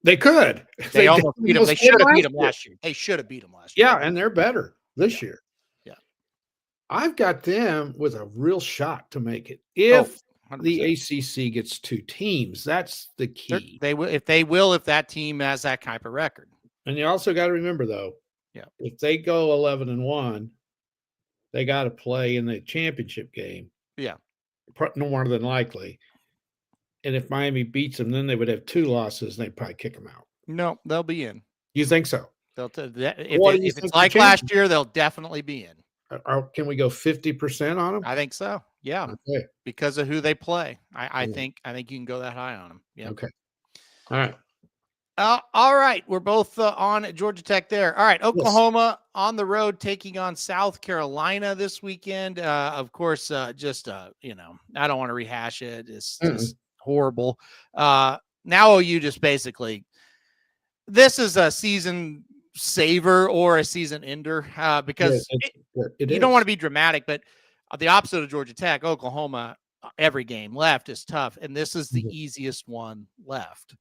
[SPEAKER 3] They could.
[SPEAKER 2] They almost beat them. They should have beat them last year. They should have beat them last year.
[SPEAKER 3] Yeah, and they're better this year.
[SPEAKER 2] Yeah.
[SPEAKER 3] I've got them with a real shot to make it. If
[SPEAKER 2] 100%.
[SPEAKER 3] the ACC gets 2 teams, that's the key.
[SPEAKER 2] They will if that team has that type of record.
[SPEAKER 3] And you also got to remember, though, if they go 11-1, they got to play in the championship game.
[SPEAKER 2] Yeah.
[SPEAKER 3] No more than likely. And if Miami beats them, then they would have 2 losses and they'd probably kick them out.
[SPEAKER 2] No, they'll be in.
[SPEAKER 3] You think so?
[SPEAKER 2] If it's like last year, they'll definitely be in.
[SPEAKER 3] Can we go 50% on them?
[SPEAKER 2] I think so. Yeah.
[SPEAKER 3] Okay.
[SPEAKER 2] Because of who they play. I think you can go that high on them. Yeah.
[SPEAKER 3] Okay. All right.
[SPEAKER 2] All right. We're both on Georgia Tech there. All right. Oklahoma on the road taking on South Carolina this weekend. Of course, I don't want to rehash it. It's just horrible. Now OU just basically, this is a season saver or a season ender because you don't want to be dramatic, but the opposite of Georgia Tech, Oklahoma, every game left is tough. And this is the easiest one left.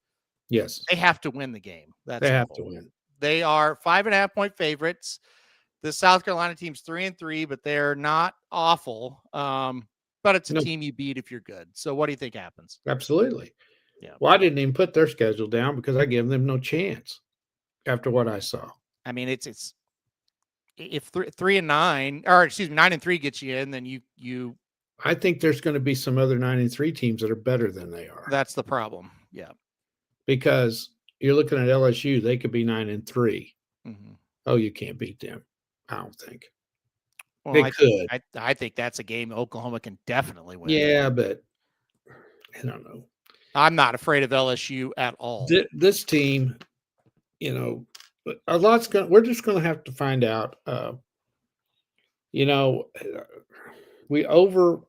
[SPEAKER 3] Yes.
[SPEAKER 2] They have to win the game.
[SPEAKER 3] They have to win.
[SPEAKER 2] They are 5.5-point favorites. The South Carolina team's 3-3, but they're not awful. But it's a team you beat if you're good. So what do you think happens?
[SPEAKER 3] Absolutely.
[SPEAKER 2] Yeah.
[SPEAKER 3] Well, I didn't even put their schedule down because I gave them no chance after what I saw.
[SPEAKER 2] I mean, it's if 3-9, or excuse me, 9-3 gets you in, then you.
[SPEAKER 3] I think there's going to be some other 9-3 teams that are better than they are.
[SPEAKER 2] That's the problem. Yeah.
[SPEAKER 3] Because you're looking at LSU, they could be 9-3.
[SPEAKER 2] Mm-hmm.
[SPEAKER 3] Oh, you can't beat them. I don't think.
[SPEAKER 2] Well,
[SPEAKER 3] they could.
[SPEAKER 2] I think that's a game Oklahoma can definitely win.
[SPEAKER 3] Yeah, but I don't know.
[SPEAKER 2] I'm not afraid of LSU at all.
[SPEAKER 3] This team, a lot's going. We're just going to have to find out. We overreact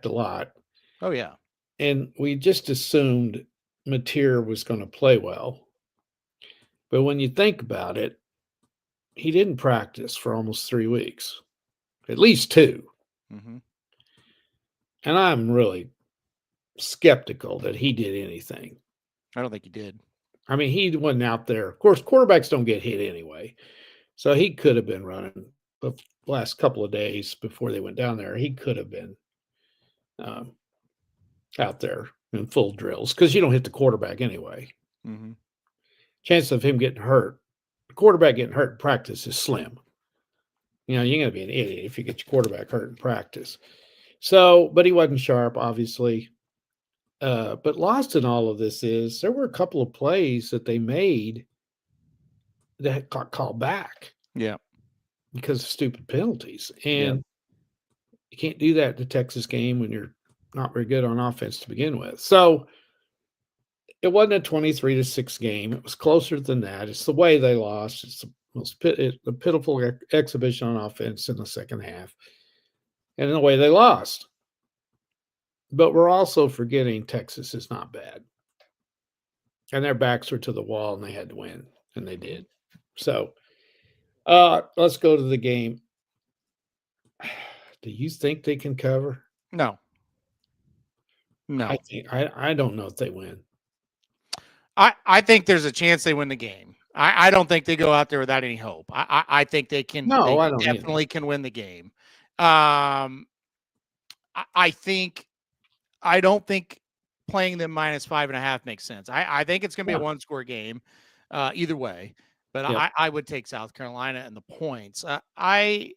[SPEAKER 3] a lot.
[SPEAKER 2] Oh yeah,
[SPEAKER 3] and we just assumed Mateer was going to play well. But when you think about it, he didn't practice for almost 3 weeks, at least 2.
[SPEAKER 2] Mm-hmm.
[SPEAKER 3] And I'm really skeptical that he did anything.
[SPEAKER 2] I don't think he did.
[SPEAKER 3] I mean, he wasn't out there. Of course, quarterbacks don't get hit anyway. So he could have been running the last couple of days before they went down there. He could have been out there in full drills because you don't hit the quarterback anyway.
[SPEAKER 2] Mm-hmm.
[SPEAKER 3] Chance of him getting hurt, the quarterback getting hurt in practice is slim. You're going to be an idiot if you get your quarterback hurt in practice. So, but he wasn't sharp, obviously. But lost in all of this is there were a couple of plays that they made that got called back.
[SPEAKER 2] Yeah.
[SPEAKER 3] Because of stupid penalties. And you can't do that in the Texas game when you're not very good on offense to begin with. So it wasn't a 23-6 game. It was closer than that. It's the way they lost. It's the pitiful exhibition on offense in the second half. And the way they lost. But we're also forgetting Texas is not bad. And their backs were to the wall and they had to win. And they did. So let's go to the game. Do you think they can cover?
[SPEAKER 2] No.
[SPEAKER 3] I don't know if they win.
[SPEAKER 2] I think there's a chance they win the game. I don't think they go out there without any hope. I think they can.
[SPEAKER 3] No,
[SPEAKER 2] they
[SPEAKER 3] I don't
[SPEAKER 2] definitely can win the game. I don't think playing them minus 5.5 makes sense. I think it's going to be a one-score game, either way. But I would take South Carolina and the points. I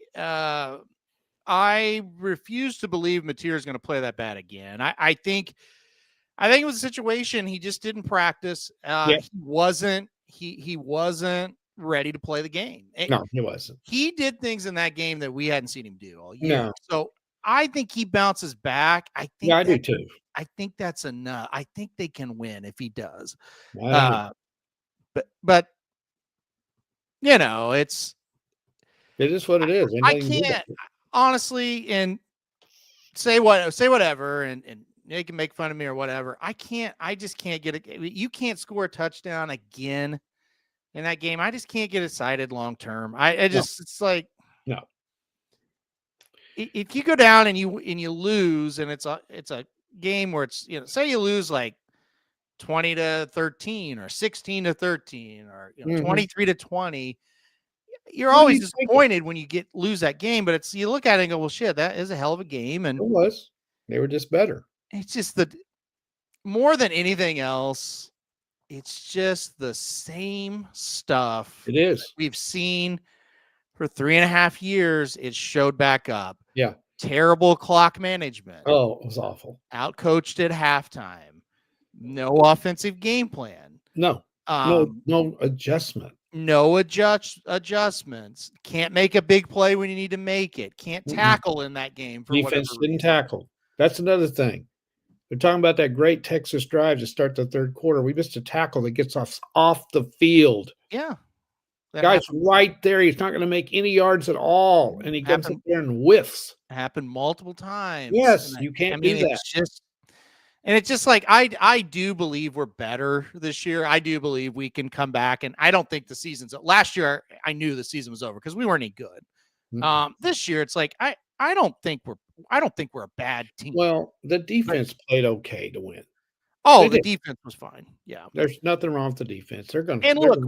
[SPEAKER 2] refuse to believe Mateer is going to play that bad again. I think it was a situation he just didn't practice. He wasn't ready to play the game.
[SPEAKER 3] No, he wasn't.
[SPEAKER 2] He did things in that game that we hadn't seen him do all year.
[SPEAKER 3] No.
[SPEAKER 2] So I think he bounces back. I
[SPEAKER 3] do too.
[SPEAKER 2] I think that's enough. I think they can win if he does. But you know,
[SPEAKER 3] it is what it is.
[SPEAKER 2] I can't honestly and say whatever and they can make fun of me or whatever. I just can't get it. You can't score a touchdown again in that game. I just can't get excited long term. It's like,
[SPEAKER 3] no.
[SPEAKER 2] If you go down and you lose and it's a game where it's, say you lose like 20-13 or 16-13 or 23-20, you're always disappointed when you lose that game, but you look at it and go, well, shit, that is a hell of a game. And
[SPEAKER 3] it was. They were just better.
[SPEAKER 2] It's just more than anything else, it's just the same stuff.
[SPEAKER 3] It is.
[SPEAKER 2] We've seen for 3.5 years. It showed back up.
[SPEAKER 3] Yeah.
[SPEAKER 2] Terrible clock management.
[SPEAKER 3] Oh, it was awful.
[SPEAKER 2] Outcoached at halftime. No offensive game plan.
[SPEAKER 3] No. No adjustment.
[SPEAKER 2] No adjustments. Can't make a big play when you need to make it. Can't tackle in that game. For
[SPEAKER 3] defense didn't tackle. That's another thing. They're talking about that great Texas drive to start the third quarter. We missed a tackle that gets us off the field.
[SPEAKER 2] Yeah.
[SPEAKER 3] Guy's right there. He's not going to make any yards at all. And he comes up there and whiffs.
[SPEAKER 2] Happened multiple times.
[SPEAKER 3] Yes, you can't do that.
[SPEAKER 2] It's just like, I do believe we're better this year. I do believe we can come back. And I don't think the season's last year. I knew the season was over because we weren't any good. Mm-hmm. This year, it's like, I don't think we're a bad team.
[SPEAKER 3] Well, the defense played okay to win.
[SPEAKER 2] Oh, the defense was fine. Yeah.
[SPEAKER 3] There's nothing wrong with the defense. They're going to.
[SPEAKER 2] And look,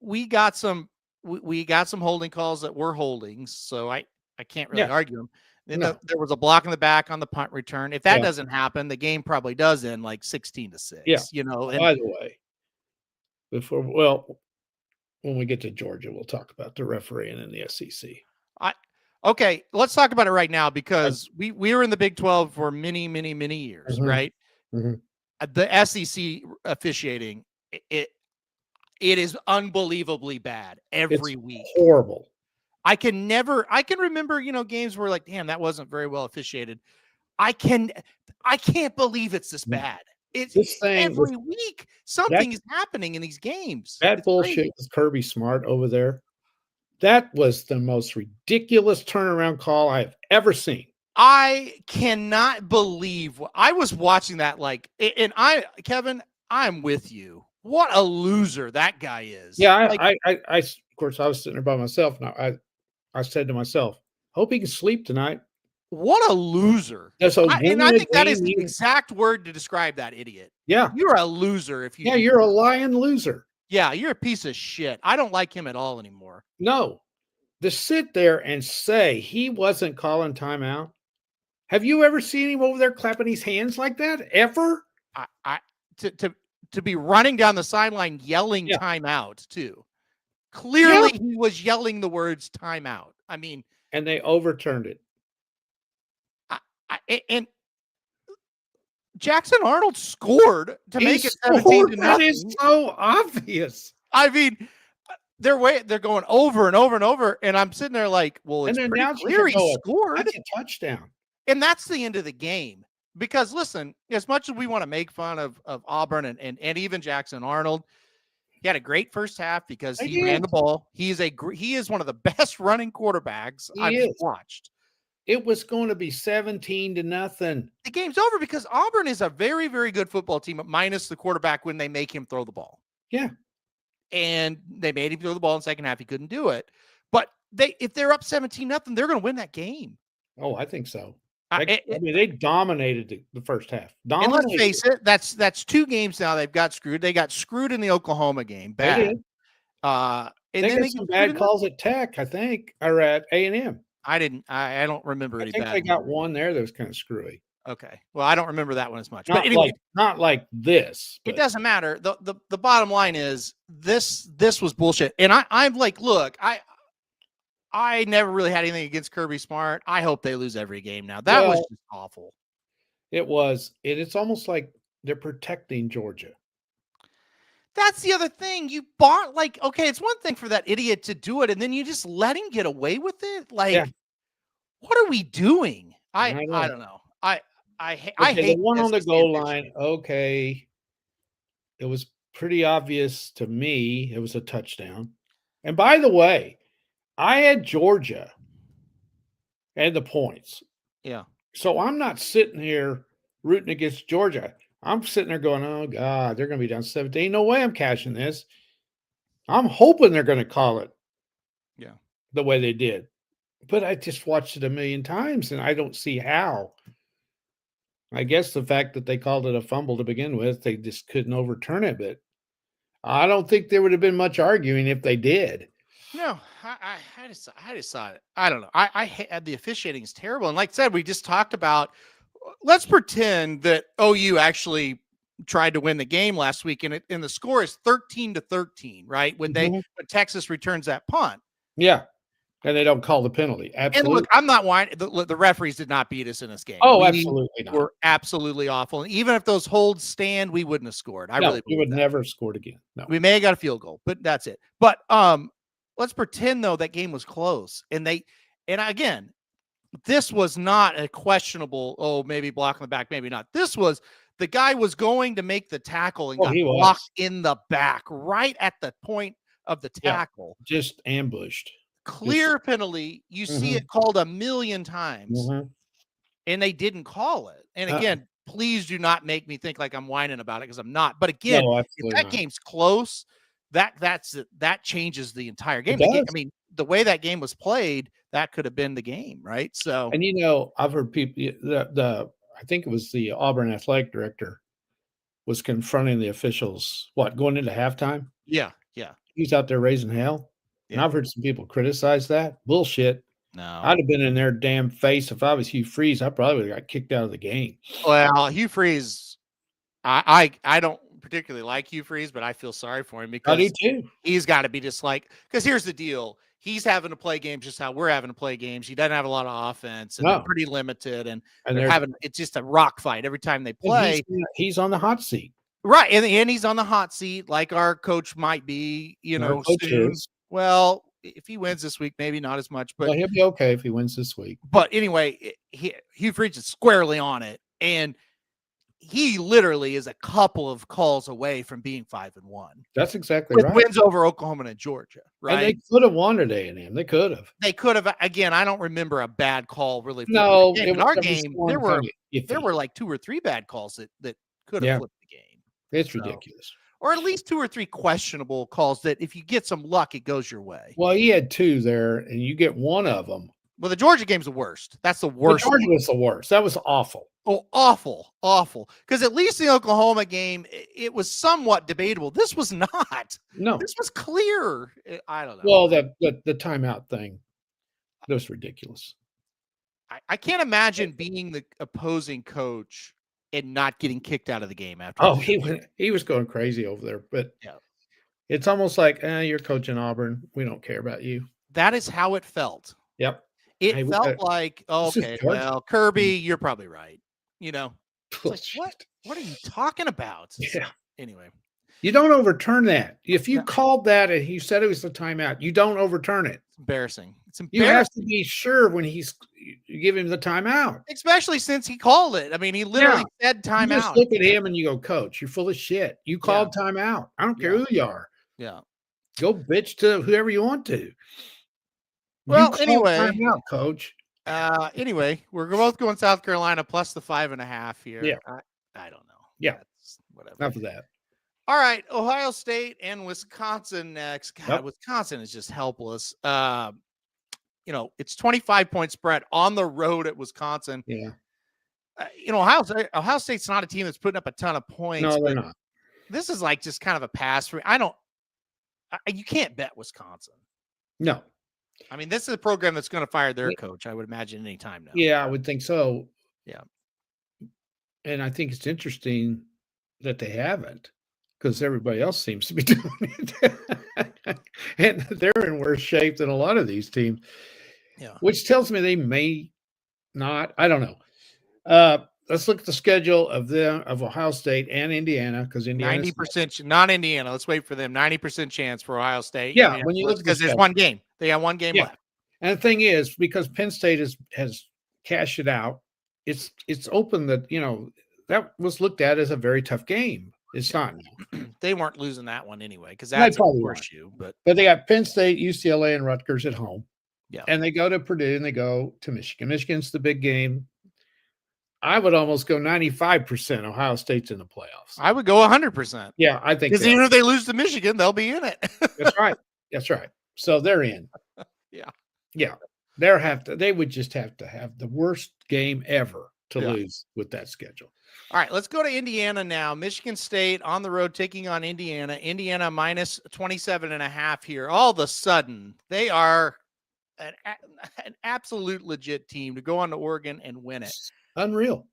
[SPEAKER 2] we got some holding calls that were holdings, so I can't really argue them. Then there was a block in the back on the punt return. If that doesn't happen, the game probably does end like 16-6.
[SPEAKER 3] Yeah.
[SPEAKER 2] By
[SPEAKER 3] the way, when we get to Georgia, we'll talk about the refereeing in the SEC.
[SPEAKER 2] Okay, let's talk about it right now because we were in the Big 12 for many, many, many years, right? Mm-hmm. The SEC officiating, it is unbelievably bad every week.
[SPEAKER 3] Horrible.
[SPEAKER 2] I can remember, games where like, damn, that wasn't very well officiated. I can't believe it's this bad. It's every week something is happening in these games.
[SPEAKER 3] That bullshit with Kirby Smart over there. That was the most ridiculous turnaround call I've ever seen.
[SPEAKER 2] I cannot believe I was watching that. Kevin, I'm with you. What a loser that guy is.
[SPEAKER 3] Yeah, of course, I was sitting there by myself, and I said to myself, "Hope he can sleep tonight."
[SPEAKER 2] What a loser!
[SPEAKER 3] I
[SPEAKER 2] think that is the exact word to describe that idiot.
[SPEAKER 3] Yeah,
[SPEAKER 2] you're a loser if you.
[SPEAKER 3] Yeah, you're a lying loser.
[SPEAKER 2] Yeah, you're a piece of shit. I don't like him at all anymore.
[SPEAKER 3] No, to sit there and say he wasn't calling timeout. Have you ever seen him over there clapping his hands like that ever?
[SPEAKER 2] To be running down the sideline yelling timeout too. Clearly, he was yelling the words timeout. I mean,
[SPEAKER 3] and they overturned it.
[SPEAKER 2] And Jackson Arnold scored to make it 17-0.
[SPEAKER 3] That is so obvious.
[SPEAKER 2] I mean, they're going over and over and over, and I'm sitting there like, well, it's pretty clear he scored.
[SPEAKER 3] That's a touchdown.
[SPEAKER 2] And that's the end of the game. Because listen, as much as we want to make fun of Auburn and even Jackson Arnold, he had a great first half because he ran the ball. He is one of the best running quarterbacks I've watched.
[SPEAKER 3] It was going to be 17-0.
[SPEAKER 2] The game's over because Auburn is a very, very good football team, minus the quarterback when they make him throw the ball.
[SPEAKER 3] Yeah.
[SPEAKER 2] And they made him throw the ball in the second half. He couldn't do it. But if they're up 17-0, they're going to win that game.
[SPEAKER 3] Oh, I think so. They dominated the first half.
[SPEAKER 2] And let's face it, that's 2 games now they've got screwed. They got screwed in the Oklahoma game. Bad.
[SPEAKER 3] And then some bad calls at Tech, I think, or at A&M.
[SPEAKER 2] I didn't. I don't remember
[SPEAKER 3] I
[SPEAKER 2] any
[SPEAKER 3] think
[SPEAKER 2] bad.
[SPEAKER 3] they got one there that was kind of screwy.
[SPEAKER 2] Okay. Well, I don't remember that one as much. But anyway,
[SPEAKER 3] Not like this.
[SPEAKER 2] it
[SPEAKER 3] But
[SPEAKER 2] doesn't matter. The bottom line is this was bullshit. And I'm like, look, I never really had anything against Kirby Smart. I hope they lose every game now. That was just awful.
[SPEAKER 3] It was. It's almost like they're protecting Georgia.
[SPEAKER 2] That's the other thing. You bought, like, okay, it's one thing for that idiot to do it, and then you just let him get away with it. Like, what are we doing? I don't know. I hate
[SPEAKER 3] the one on the
[SPEAKER 2] SEC
[SPEAKER 3] goal
[SPEAKER 2] officials.
[SPEAKER 3] line. Okay, it was pretty obvious to me. It was a touchdown. And by the way, I had Georgia and the points.
[SPEAKER 2] Yeah.
[SPEAKER 3] So I'm not sitting here rooting against Georgia. I'm sitting there going, oh, God, they're going to be down 17. No way I'm cashing this. I'm hoping they're going to call it the way they did. But I just watched it a million times, and I don't see how. I guess the fact that they called it a fumble to begin with, they just couldn't overturn it. But I don't think there would have been much arguing if they did.
[SPEAKER 2] No, I decided. I don't know. The officiating is terrible. And like I said, we just talked about, let's pretend that OU actually tried to win the game last week, and the score is 13-13, right? When when Texas returns that punt.
[SPEAKER 3] Yeah. And they don't call the penalty. Absolutely.
[SPEAKER 2] And look, I'm not whining. The referees did not beat us in this game.
[SPEAKER 3] Oh, absolutely not.
[SPEAKER 2] We're absolutely awful. And even if those holds stand, we wouldn't have scored.
[SPEAKER 3] We would never have scored again. No.
[SPEAKER 2] We may have got a field goal, but that's it. But let's pretend though that game was close. And again, this was not a questionable, maybe block in the back, maybe not. This was, the guy was going to make the tackle and got blocked in the back right at the point of the tackle.
[SPEAKER 3] Yeah, just ambushed.
[SPEAKER 2] Clear penalty. You see it called a million times, and they didn't call it. And again, please do not make me think like I'm whining about it, because I'm not. But again, if that game's close, that changes the entire game. I mean, the way that game was played, that could have been the game, right? So,
[SPEAKER 3] and I've heard people I think it was the Auburn athletic director was confronting the officials. Going into halftime?
[SPEAKER 2] Yeah.
[SPEAKER 3] He's out there raising hell. And I've heard some people criticize that. Bullshit.
[SPEAKER 2] No.
[SPEAKER 3] I'd have been in their damn face if I was Hugh Freeze. I probably would have got kicked out of the game.
[SPEAKER 2] Well, Hugh Freeze, I don't particularly like Hugh Freeze, but I feel sorry for him, because
[SPEAKER 3] I do too.
[SPEAKER 2] He's got to be just like, because here's the deal. He's having to play games just how we're having to play games. He doesn't have a lot of offense, and they're pretty limited, and it's just a rock fight every time they play.
[SPEAKER 3] He's on the hot seat.
[SPEAKER 2] Right. And he's on the hot seat, like our coach might be, soon. Well, if he wins this week, maybe not as much, but
[SPEAKER 3] he'll be okay if he wins this week.
[SPEAKER 2] But anyway, Hugh Freeze is squarely on it, and he literally is a couple of calls away from being 5-1.
[SPEAKER 3] That's exactly right.
[SPEAKER 2] Wins over Oklahoma and Georgia, right?
[SPEAKER 3] And they could have won at A&M. They could have.
[SPEAKER 2] Again, I don't remember a bad call really.
[SPEAKER 3] No,
[SPEAKER 2] in our game, there were like 2 or 3 bad calls that could have flipped the game.
[SPEAKER 3] It's ridiculous.
[SPEAKER 2] Or at least 2 or 3 questionable calls that if you get some luck, it goes your way.
[SPEAKER 3] Well, he had 2 there, and you get one of them.
[SPEAKER 2] Well, the Georgia game's the worst. That's the worst.
[SPEAKER 3] Georgia was the worst. That was awful.
[SPEAKER 2] Oh, awful. Because at least the Oklahoma game, it was somewhat debatable. This was not.
[SPEAKER 3] No.
[SPEAKER 2] This was clear. I don't know.
[SPEAKER 3] Well, the timeout thing, that was ridiculous.
[SPEAKER 2] I can't imagine being the opposing coach and not getting kicked out of the game after.
[SPEAKER 3] Oh, he was going crazy over there. But it's almost like, you're coaching Auburn. We don't care about you.
[SPEAKER 2] That is how it felt.
[SPEAKER 3] Yep.
[SPEAKER 2] It felt like, okay, well, Kirby, you're probably right. Like, what are you talking about?
[SPEAKER 3] Yeah.
[SPEAKER 2] Anyway.
[SPEAKER 3] You don't overturn that. If you called that and he said it was the timeout, you don't overturn it.
[SPEAKER 2] It's embarrassing.
[SPEAKER 3] You have to be sure when you give him the timeout.
[SPEAKER 2] Especially since he called it. I mean, he literally said timeout.
[SPEAKER 3] You just look at him and you go, Coach, you're full of shit. You called timeout. I don't care who you are.
[SPEAKER 2] Yeah.
[SPEAKER 3] Go bitch to whoever you want to.
[SPEAKER 2] Well, anyway,
[SPEAKER 3] timeout, Coach.
[SPEAKER 2] Anyway, we're both going South Carolina plus the 5.5 here.
[SPEAKER 3] Yeah.
[SPEAKER 2] I don't know.
[SPEAKER 3] Yeah.
[SPEAKER 2] Whatever.
[SPEAKER 3] Enough of that.
[SPEAKER 2] All right. Ohio State and Wisconsin next. God, Wisconsin is just helpless. It's 25-point spread on the road at Wisconsin.
[SPEAKER 3] Yeah.
[SPEAKER 2] Ohio State's not a team that's putting up a ton of points.
[SPEAKER 3] No, they're not.
[SPEAKER 2] This is like just kind of a pass for. You can't bet Wisconsin.
[SPEAKER 3] No.
[SPEAKER 2] I mean, this is a program that's going to fire their coach, I would imagine, any time now.
[SPEAKER 3] Yeah, I would think so.
[SPEAKER 2] Yeah.
[SPEAKER 3] And I think it's interesting that they haven't, because everybody else seems to be doing it. And they're in worse shape than a lot of these teams,
[SPEAKER 2] Yeah.
[SPEAKER 3] which tells me they may not. I don't know. Let's look at the schedule of Ohio State and Indiana, because Indiana
[SPEAKER 2] 90%, not Indiana. Let's wait for them. 90% chance for Ohio State.
[SPEAKER 3] Yeah, when you look at
[SPEAKER 2] because there's one game. They got one game left.
[SPEAKER 3] And the thing is, because Penn State has cashed it out, it's open that, that was looked at as a very tough game. It's not now.
[SPEAKER 2] They weren't losing that one anyway, because that's a horseshoe. But
[SPEAKER 3] they got Penn State, UCLA, and Rutgers at home.
[SPEAKER 2] Yeah.
[SPEAKER 3] And they go to Purdue and they go to Michigan. Michigan's the big game. I would almost go 95% Ohio State's in the playoffs.
[SPEAKER 2] I would go 100%.
[SPEAKER 3] Yeah, I think.
[SPEAKER 2] Because even if they lose to Michigan, they'll be in it.
[SPEAKER 3] That's right. That's right. So they're in.
[SPEAKER 2] Yeah.
[SPEAKER 3] Yeah. They would just have to have the worst game ever to lose with that schedule.
[SPEAKER 2] All right, let's go to Indiana now. Michigan State on the road taking on Indiana. Indiana minus 27.5 here. All of a sudden, they are an absolute legit team to go on to Oregon and win it.
[SPEAKER 3] Unreal.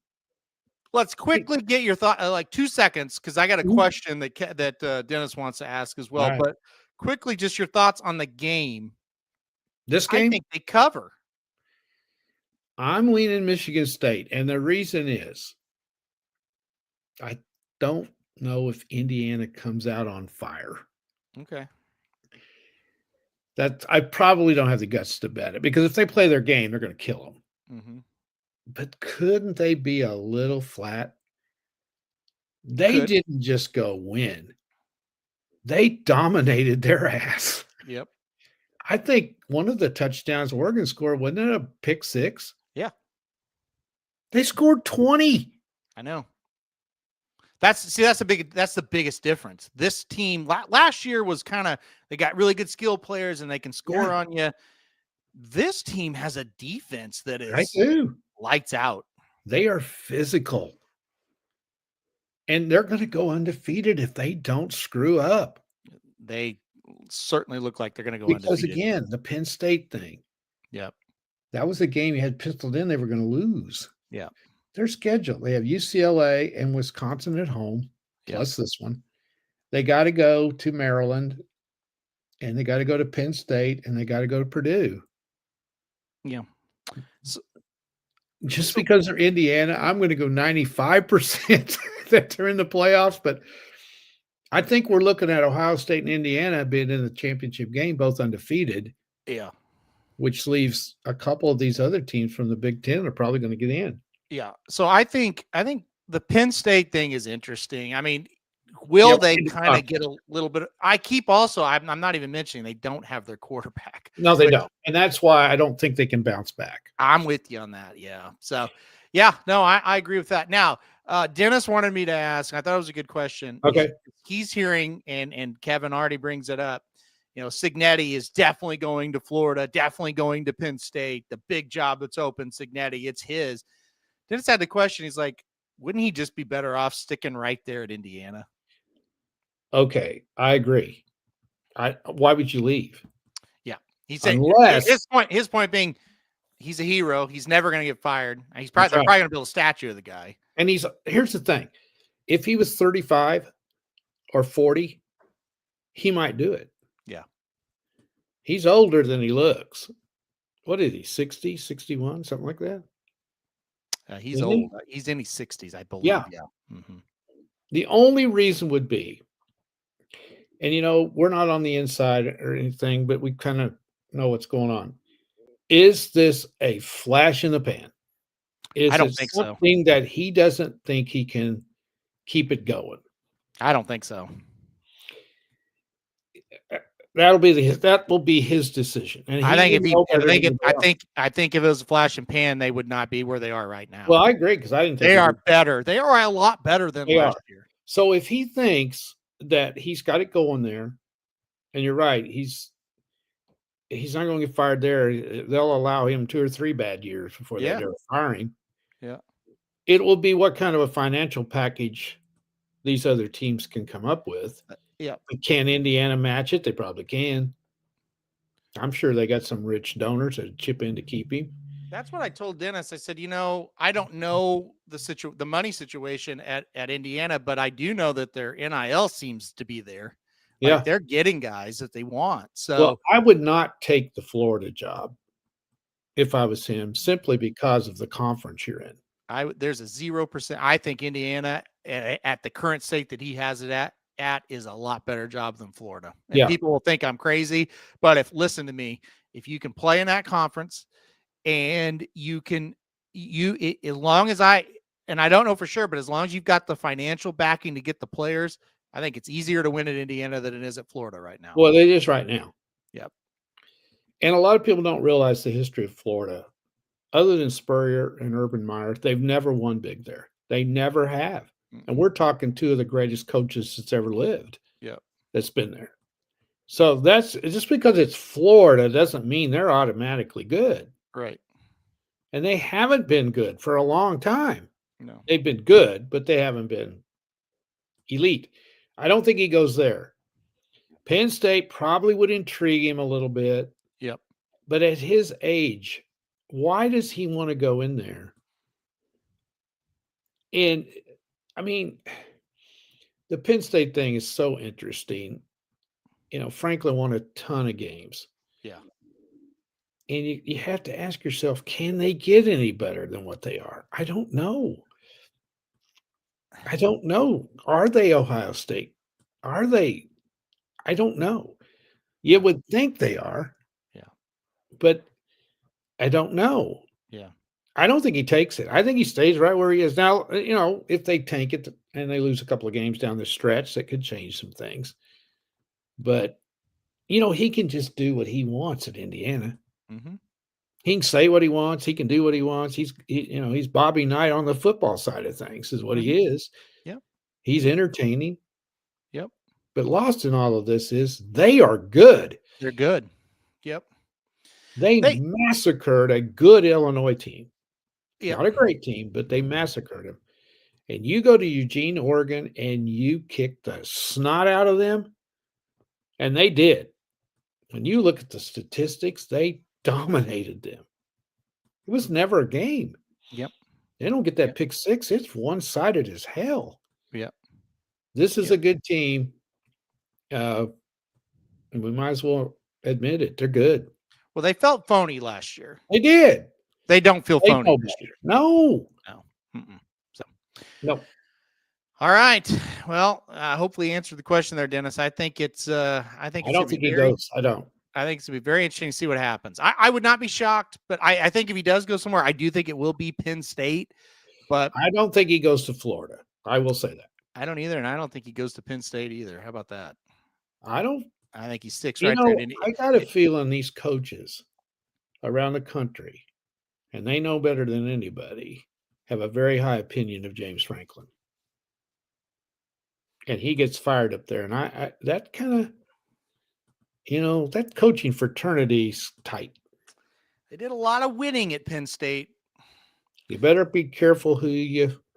[SPEAKER 2] Let's quickly get your thought, like 2 seconds, because I got a question that Dennis wants to ask as well. Right. But quickly, just your thoughts on the game.
[SPEAKER 3] This game?
[SPEAKER 2] I think they cover.
[SPEAKER 3] I'm leaning Michigan State, and the reason is I don't know if Indiana comes out on fire.
[SPEAKER 2] Okay.
[SPEAKER 3] That I probably don't have the guts to bet it, because if they play their game, they're going to kill them.
[SPEAKER 2] Mm-hmm.
[SPEAKER 3] But couldn't they be a little flat? They didn't just go win. They dominated their ass.
[SPEAKER 2] Yep.
[SPEAKER 3] I think one of the touchdowns Oregon scored, wasn't it a pick six?
[SPEAKER 2] Yeah.
[SPEAKER 3] They scored 20.
[SPEAKER 2] I know. That's the biggest difference. This team last year was they got really good skill players and they can score on you. This team has a defense that is lights out.
[SPEAKER 3] They are physical. And they're going to go undefeated if they don't screw up.
[SPEAKER 2] They certainly look like they're going to go
[SPEAKER 3] because
[SPEAKER 2] undefeated.
[SPEAKER 3] Again, the Penn State thing.
[SPEAKER 2] Yep.
[SPEAKER 3] That was a game you had pistoled in, they were going to lose.
[SPEAKER 2] Yeah.
[SPEAKER 3] Their schedule. They have UCLA and Wisconsin at home, plus this one. They got to go to Maryland, and they got to go to Penn State, and they got to go to Purdue.
[SPEAKER 2] Yeah.
[SPEAKER 3] Just because they're Indiana, I'm going to go 95% that they're in the playoffs, but I think we're looking at Ohio State and Indiana being in the championship game, both undefeated.
[SPEAKER 2] Yeah.
[SPEAKER 3] Which leaves a couple of these other teams from the Big Ten are probably going to get in.
[SPEAKER 2] Yeah. So I think the Penn State thing is interesting. I mean, will they kind of get a little bit? I'm not even mentioning they don't have their quarterback.
[SPEAKER 3] No, they don't. And that's why I don't think they can bounce back.
[SPEAKER 2] I'm with you on that. Yeah. So, I agree with that. Now, Dennis wanted me to ask, I thought it was a good question.
[SPEAKER 3] Okay.
[SPEAKER 2] He's hearing, and Kevin already brings it up. Cignetti is definitely going to Florida, definitely going to Penn State. The big job that's open, Cignetti, it's his. Dennis had the question. He's like, wouldn't he just be better off sticking right there at Indiana?
[SPEAKER 3] Okay, I agree. Why would you leave?
[SPEAKER 2] Yeah. He said his point being he's a hero. He's never going to get fired. They're probably going to build a statue of the guy.
[SPEAKER 3] And here's the thing. If he was 35 or 40, he might do it.
[SPEAKER 2] Yeah.
[SPEAKER 3] He's older than he looks. What is he, 60, 61, something like that?
[SPEAKER 2] He's old. He's in his 60s, I believe.
[SPEAKER 3] Yeah.
[SPEAKER 2] Mm-hmm.
[SPEAKER 3] The only reason would be, and we're not on the inside or anything, but we kind of know what's going on. Is this a flash in the pan?
[SPEAKER 2] I don't think so.
[SPEAKER 3] Something that he doesn't think he can keep it going?
[SPEAKER 2] I don't think so.
[SPEAKER 3] That will be his decision. And
[SPEAKER 2] I think if it was a flash and pan, they would not be where they are right now.
[SPEAKER 3] Well, I agree, because I didn't think
[SPEAKER 2] they are better. They are a lot better than last year.
[SPEAKER 3] So if he thinks that he's got it going there, and you're right, he's not going to get fired there. They'll allow him 2 or 3 bad years before they ever fire him.
[SPEAKER 2] Yeah.
[SPEAKER 3] It will be what kind of a financial package these other teams can come up with.
[SPEAKER 2] Yeah.
[SPEAKER 3] Can Indiana match it? They probably can. I'm sure they got some rich donors that chip in to keep him.
[SPEAKER 2] That's what I told Dennis. I said, I don't know the money situation at Indiana, but I do know that their NIL seems to be there.
[SPEAKER 3] Yeah.
[SPEAKER 2] Like they're getting guys that they want. So
[SPEAKER 3] Well, I would not take the Florida job if I was him, simply because of the conference you're in.
[SPEAKER 2] there's a 0%. I think Indiana at the current state that he has it at is a lot better job than Florida. And
[SPEAKER 3] Yeah.
[SPEAKER 2] people will think I'm crazy, but listen to me, if you can play in that conference and as long as I don't know for sure, but as long as you've got the financial backing to get the players, I think it's easier to win at Indiana than it is at Florida right now.
[SPEAKER 3] Well, it is right now.
[SPEAKER 2] Yep.
[SPEAKER 3] And a lot of people don't realize the history of Florida. Other than Spurrier and Urban Meyer, they've never won big there. They never have. And we're talking two of the greatest coaches that's ever lived.
[SPEAKER 2] Yep.
[SPEAKER 3] That's been there. So that's just because it's Florida doesn't mean they're automatically good.
[SPEAKER 2] Right.
[SPEAKER 3] And they haven't been good for a long time.
[SPEAKER 2] No.
[SPEAKER 3] They've been good, but they haven't been elite. I don't think he goes there. Penn State probably would intrigue him a little bit.
[SPEAKER 2] Yep.
[SPEAKER 3] But at his age, why does he want to go in there? And I mean, the Penn State thing is so interesting. Franklin won a ton of games.
[SPEAKER 2] Yeah.
[SPEAKER 3] And you have to ask yourself, can they get any better than what they are? I don't know. Are they Ohio State? Are they? I don't know. You would think they are.
[SPEAKER 2] Yeah.
[SPEAKER 3] But I don't know.
[SPEAKER 2] Yeah.
[SPEAKER 3] I don't think he takes it. I think he stays right where he is. Now, if they tank it and they lose a couple of games down the stretch, that could change some things. But, he can just do what he wants at Indiana.
[SPEAKER 2] Mm-hmm.
[SPEAKER 3] He can say what he wants. He can do what he wants. He's Bobby Knight on the football side of things is what he is.
[SPEAKER 2] Yep.
[SPEAKER 3] He's entertaining.
[SPEAKER 2] Yep.
[SPEAKER 3] But lost in all of this is they are good.
[SPEAKER 2] They're good. Yep.
[SPEAKER 3] They massacred a good Illinois team.
[SPEAKER 2] Yep.
[SPEAKER 3] Not a great team, but they massacred them. And you go to Eugene, Oregon, and you kick the snot out of them, and they did. When you look at the statistics, they dominated them. It was never a game.
[SPEAKER 2] Yep.
[SPEAKER 3] They don't get that pick six. It's one-sided as hell.
[SPEAKER 2] Yep.
[SPEAKER 3] This is a good team. And we might as well admit it. They're good.
[SPEAKER 2] Well, they felt phony last year.
[SPEAKER 3] They did.
[SPEAKER 2] They don't feel phony this year.
[SPEAKER 3] No.
[SPEAKER 2] Mm-mm.
[SPEAKER 3] No.
[SPEAKER 2] All right. Well, hopefully answered the question there, Dennis. I think it's. I don't
[SPEAKER 3] think he goes. I don't.
[SPEAKER 2] I think it's going to be very interesting to see what happens. I would not be shocked, but I think if he does go somewhere, I do think it will be Penn State. But
[SPEAKER 3] I don't think he goes to Florida. I will say that.
[SPEAKER 2] I don't either, and I don't think he goes to Penn State either. How about that?
[SPEAKER 3] I
[SPEAKER 2] think he sticks right there.
[SPEAKER 3] I got a feeling these coaches around the country, and they know better than anybody, have a very high opinion of James Franklin. And he gets fired up there. And I that kind of, that coaching fraternity's tight.
[SPEAKER 2] They did a lot of winning at Penn State.
[SPEAKER 3] You better be careful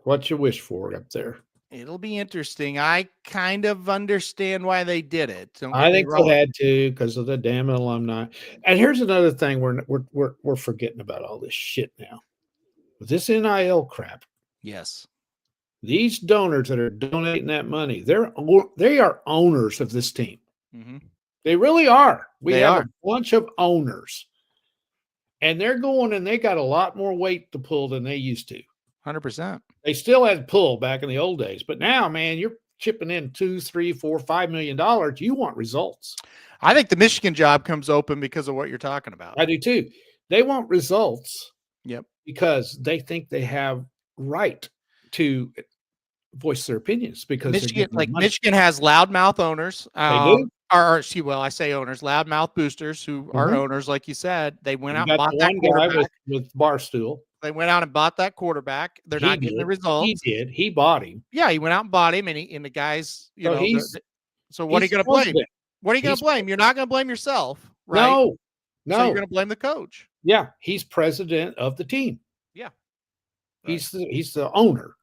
[SPEAKER 3] what you wish for up there.
[SPEAKER 2] It'll be interesting. I kind of understand why they did it.
[SPEAKER 3] I think they had to because of the damn alumni. And here's another thing we're forgetting about all this shit now. With this NIL crap.
[SPEAKER 2] Yes.
[SPEAKER 3] These donors that are donating that money, they are owners of this team.
[SPEAKER 2] Mm-hmm.
[SPEAKER 3] They really are. We
[SPEAKER 2] they
[SPEAKER 3] have
[SPEAKER 2] are.
[SPEAKER 3] a bunch of owners. And they're going and they got a lot more weight to pull than they used to.
[SPEAKER 2] 100%.
[SPEAKER 3] They still had pull back in the old days. But now, man, you're chipping in $2, $3, $4, $5 million. You want results.
[SPEAKER 2] I think the Michigan job comes open because of what you're talking about.
[SPEAKER 3] I do too. They want results.
[SPEAKER 2] Yep.
[SPEAKER 3] Because they think they have right to voice their opinions because
[SPEAKER 2] Michigan has loudmouth owners.
[SPEAKER 3] They do.
[SPEAKER 2] I say owners, loudmouth boosters who are owners, like you said. They went out and bought that quarterback
[SPEAKER 3] with Barstool.
[SPEAKER 2] They went out and bought that quarterback. They're not getting the results.
[SPEAKER 3] He did. He bought him.
[SPEAKER 2] Yeah, he went out and bought him, and the guys, so what are you going to blame? What are you going to blame? You're not going to blame yourself, right?
[SPEAKER 3] No.
[SPEAKER 2] So you're going to blame the coach.
[SPEAKER 3] Yeah, he's president of the team.
[SPEAKER 2] Yeah,
[SPEAKER 3] right. He's the owner.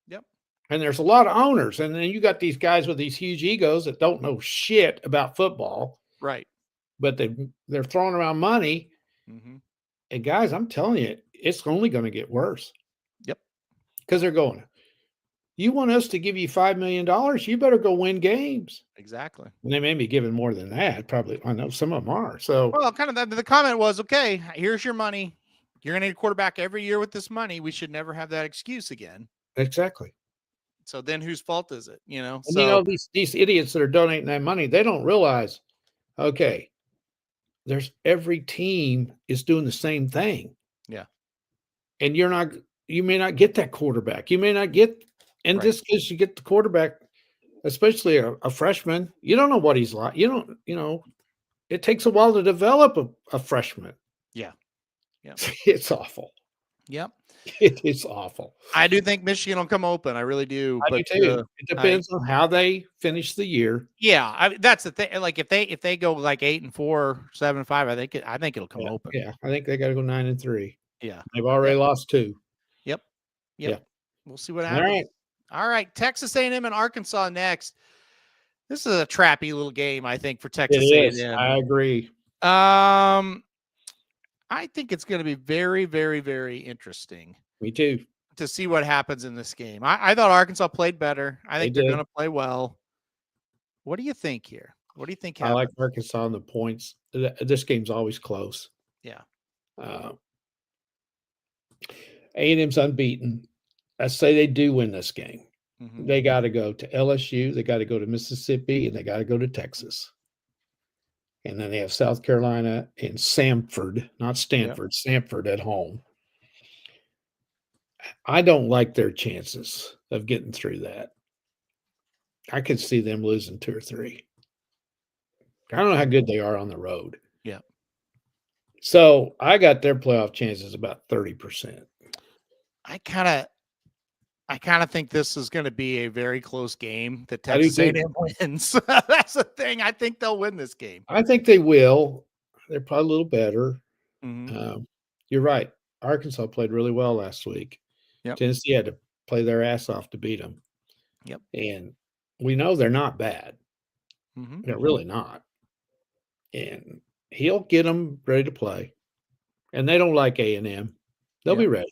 [SPEAKER 2] Yep.
[SPEAKER 3] And there's a lot of owners, and then you got these guys with these huge egos that don't know shit about football.
[SPEAKER 2] Right.
[SPEAKER 3] but they're throwing around money.
[SPEAKER 2] Mhm.
[SPEAKER 3] And guys, I'm telling you, it's only going to get worse.
[SPEAKER 2] Yep.
[SPEAKER 3] Because they're going, you want us to give you $5 million? You better go win games.
[SPEAKER 2] Exactly.
[SPEAKER 3] And they may be giving more than that. Probably, I know some of them are. So,
[SPEAKER 2] Well, kind of the comment was, okay, here's your money. You're going to need a quarterback every year with this money. We should never have that excuse again.
[SPEAKER 3] exactly.
[SPEAKER 2] So then whose fault is it?
[SPEAKER 3] And
[SPEAKER 2] So
[SPEAKER 3] these idiots that are donating that money, they don't realize, okay, every team is doing the same thing.
[SPEAKER 2] yeah,
[SPEAKER 3] And you may not get that quarterback. You may not get, and
[SPEAKER 2] Right.
[SPEAKER 3] just because you get the quarterback, especially a freshman, you don't know what he's like. It takes a while to develop a freshman.
[SPEAKER 2] Yeah. Yeah.
[SPEAKER 3] It's awful.
[SPEAKER 2] Yep.
[SPEAKER 3] It is awful.
[SPEAKER 2] I do think Michigan will come open. I really do.
[SPEAKER 3] I
[SPEAKER 2] But
[SPEAKER 3] do too. It depends on how they finish the year.
[SPEAKER 2] yeah, that's the thing. Like if they go like 8-4, 7-5, I think it'll come open.
[SPEAKER 3] Yeah, I think they got to go 9-3.
[SPEAKER 2] Yeah.
[SPEAKER 3] They've already lost 2.
[SPEAKER 2] Yep.
[SPEAKER 3] Yeah.
[SPEAKER 2] We'll see what
[SPEAKER 3] All
[SPEAKER 2] happens.
[SPEAKER 3] right.
[SPEAKER 2] All right. Texas A&M and Arkansas next. This is a trappy little game, I think, for Texas A&M.
[SPEAKER 3] I agree.
[SPEAKER 2] I think it's going to be very, very, very interesting.
[SPEAKER 3] Me too.
[SPEAKER 2] To see what happens in this game. I thought Arkansas played better. I think they're going to play well. What do you think here? What do you think happens?
[SPEAKER 3] I like Arkansas on the points. This game's always close.
[SPEAKER 2] Yeah.
[SPEAKER 3] A&M's unbeaten. I say they do win this game.
[SPEAKER 2] Mm-hmm.
[SPEAKER 3] They got to go to LSU. They got to go to Mississippi, and they got to go to Texas. And then they have South Carolina and Samford, not Stanford, Samford at home. I don't like their chances of getting through that. I could see them losing 2 or 3. I don't know how good they are on the road.
[SPEAKER 2] Yeah.
[SPEAKER 3] So I got their playoff chances about 30%.
[SPEAKER 2] I kind of think this is going to be a very close game that Texas A&M wins. That's the thing. I think they'll win this game.
[SPEAKER 3] I think they will. They're probably a little better.
[SPEAKER 2] Mm-hmm.
[SPEAKER 3] You're right. Arkansas played really well last week.
[SPEAKER 2] Yep.
[SPEAKER 3] Tennessee had to play their ass off to beat them.
[SPEAKER 2] Yep.
[SPEAKER 3] And we know they're not bad.
[SPEAKER 2] Mm-hmm.
[SPEAKER 3] They're really not. And he'll get them ready to play. And they don't like A&M. They'll be ready.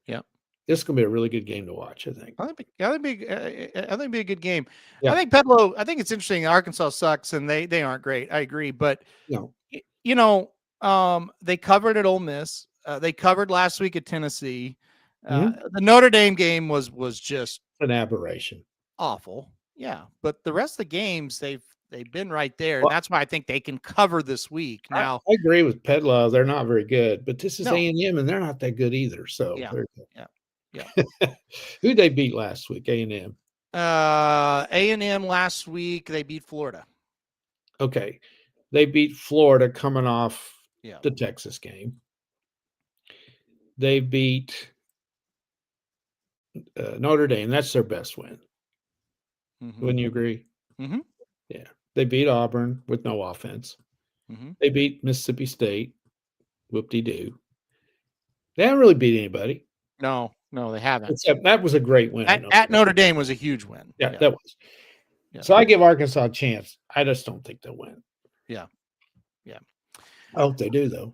[SPEAKER 2] Yeah.
[SPEAKER 3] This is going to be a really good game to watch, I think.
[SPEAKER 2] I think it'd be a good game.
[SPEAKER 3] Yeah.
[SPEAKER 2] I think Pedlo, I think it's interesting. Arkansas sucks and they aren't great. I agree. But, they covered at Ole Miss. They covered last week at Tennessee. The Notre Dame game was just
[SPEAKER 3] an aberration.
[SPEAKER 2] Awful. Yeah. But the rest of the games, they've been right there. And that's why I think they can cover this week. Now,
[SPEAKER 3] I agree with Pedlo. They're not very good, but this is A&M and they're not that good either. So
[SPEAKER 2] yeah.
[SPEAKER 3] Who'd they beat last week? A&M.
[SPEAKER 2] A&M last week, they beat Florida.
[SPEAKER 3] Okay. They beat Florida coming off the Texas game. They beat Notre Dame. That's their best win. Mm-hmm. Wouldn't you agree?
[SPEAKER 2] Mm-hmm.
[SPEAKER 3] Yeah. They beat Auburn with no offense. Mm-hmm. They beat Mississippi State. Whoop-de-doo. They haven't really beat anybody.
[SPEAKER 2] No, they haven't.
[SPEAKER 3] Except that was a great win.
[SPEAKER 2] At Notre Dame was a huge win.
[SPEAKER 3] Yeah, that was. Yeah. So I give Arkansas a chance. I just don't think they'll win.
[SPEAKER 2] Yeah.
[SPEAKER 3] I hope they do, though.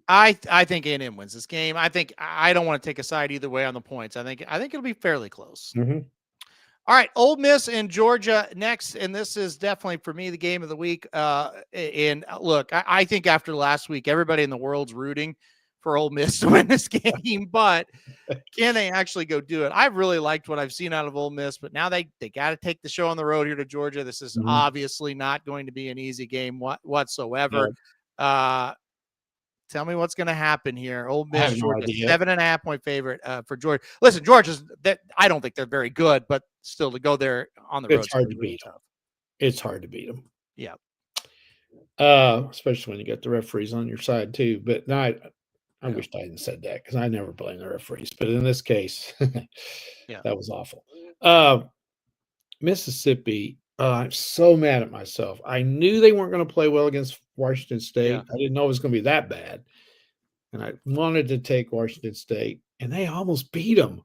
[SPEAKER 2] I think A&M wins this game. I don't want to take a side either way on the points. I think it'll be fairly close.
[SPEAKER 3] Mm-hmm.
[SPEAKER 2] All right, Ole Miss and Georgia next, and this is definitely for me the game of the week. And look, I think after last week, everybody in the world's rooting for Ole Miss to win this game, but can they actually go do it? I've really liked what I've seen out of Ole Miss, but now they got to take the show on the road here to Georgia. This is obviously not going to be an easy game whatsoever. Yeah. Tell me what's going to happen here. Ole Miss, Georgia, 7.5 point favorite for Georgia. Listen, Georgia's that I don't think they're very good, but still to go there on the road,
[SPEAKER 3] it's hard to beat them. It's hard to beat them.
[SPEAKER 2] Yeah.
[SPEAKER 3] Especially when you get the referees on your side too. But no, I wish I hadn't said that because I never blame the referees. But in this case, that was awful. Mississippi, I'm so mad at myself. I knew they weren't going to play well against Washington State. Yeah. I didn't know it was going to be that bad. And I wanted to take Washington State, and they almost beat them.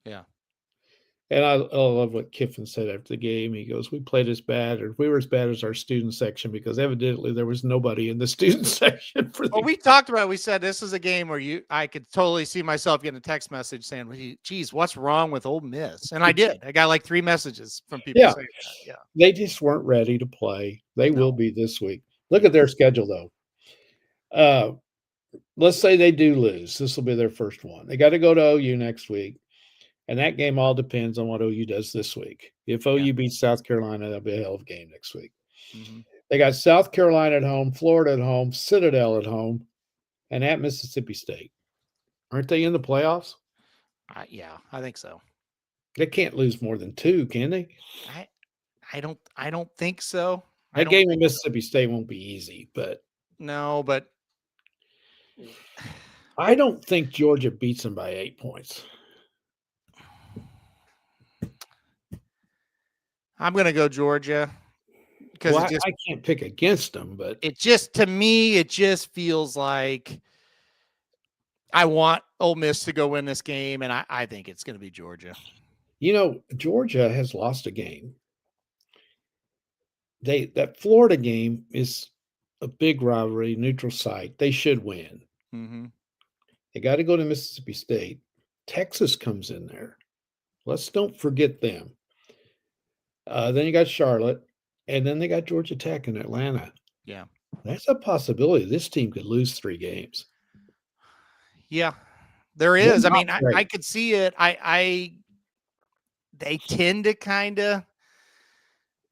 [SPEAKER 2] Yeah.
[SPEAKER 3] And I love what Kiffin said after the game. He goes, "We played as bad, or we were as bad as our student section because evidently there was nobody in the student section for the."
[SPEAKER 2] Well, we talked about it. We said this is a game where I could totally see myself getting a text message saying, "Well, geez, what's wrong with Ole Miss?" And I did. I got like 3 messages from people
[SPEAKER 3] Yeah,
[SPEAKER 2] saying that. Yeah.
[SPEAKER 3] they just weren't ready to play. They
[SPEAKER 2] No.
[SPEAKER 3] will be this week. Look at their schedule, though. Let's say they do lose. This will be their first one. They got to go to OU next week. And that game all depends on what OU does this week. If OU beats South Carolina, that'll be a hell of a game next week.
[SPEAKER 2] Mm-hmm.
[SPEAKER 3] They got South Carolina at home, Florida at home, Citadel at home, and at Mississippi State. Aren't they in the playoffs?
[SPEAKER 2] Yeah, I think so.
[SPEAKER 3] They can't lose more than 2, can they?
[SPEAKER 2] I don't think so.
[SPEAKER 3] That game in Mississippi State won't be easy, but
[SPEAKER 2] no, but
[SPEAKER 3] I don't think Georgia beats them by 8 points.
[SPEAKER 2] I'm going to go Georgia because
[SPEAKER 3] I can't pick against them, but
[SPEAKER 2] it just, to me, it just feels like I want Ole Miss to go win this game, and I think it's going to be Georgia.
[SPEAKER 3] You know, Georgia has lost a game. That Florida game is a big rivalry, neutral site. They should win.
[SPEAKER 2] Mm-hmm.
[SPEAKER 3] They got to go to Mississippi State. Texas comes in there. Let's don't forget them. Then you got Charlotte, and then they got Georgia Tech and Atlanta.
[SPEAKER 2] Yeah.
[SPEAKER 3] That's a possibility. This team could lose 3 games.
[SPEAKER 2] Yeah, there is. I mean, I could see it. They tend to kind of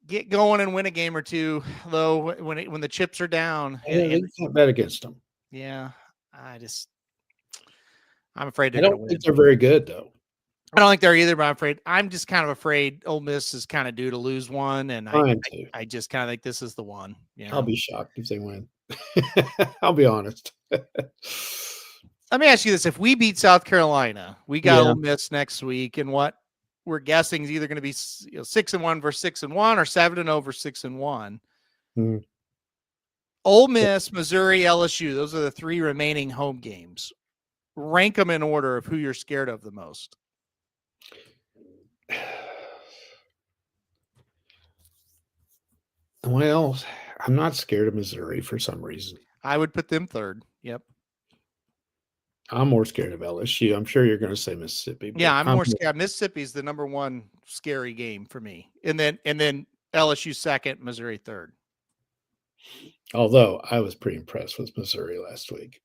[SPEAKER 2] get going and win a game or two, though, when the chips are down.
[SPEAKER 3] And you can't bet against them.
[SPEAKER 2] Yeah, I'm afraid they're
[SPEAKER 3] I
[SPEAKER 2] going to
[SPEAKER 3] don't
[SPEAKER 2] win.
[SPEAKER 3] think they're very good, though.
[SPEAKER 2] I don't think they're either, but I'm just kind of afraid Ole Miss is kind of due to lose one, and I just kind of think this is the one. You know?
[SPEAKER 3] I'll be shocked if they win. I'll be honest.
[SPEAKER 2] Let me ask you this: if we beat South Carolina, we got Ole Miss next week, and what we're guessing is either going to be 6-1 versus 6-1 or 7-0 versus 6-1.
[SPEAKER 3] Mm-hmm.
[SPEAKER 2] Ole Miss, Missouri, LSU; those are the 3 remaining home games. Rank them in order of who you're scared of the most.
[SPEAKER 3] Well, I'm not scared of Missouri for some reason.
[SPEAKER 2] I would put them 3rd. Yep.
[SPEAKER 3] I'm more scared of LSU. I'm sure you're going to say Mississippi.
[SPEAKER 2] Yeah, I'm more scared. Mississippi's the number 1 scary game for me, and then LSU 2nd, Missouri 3rd.
[SPEAKER 3] Although I was pretty impressed with Missouri last week.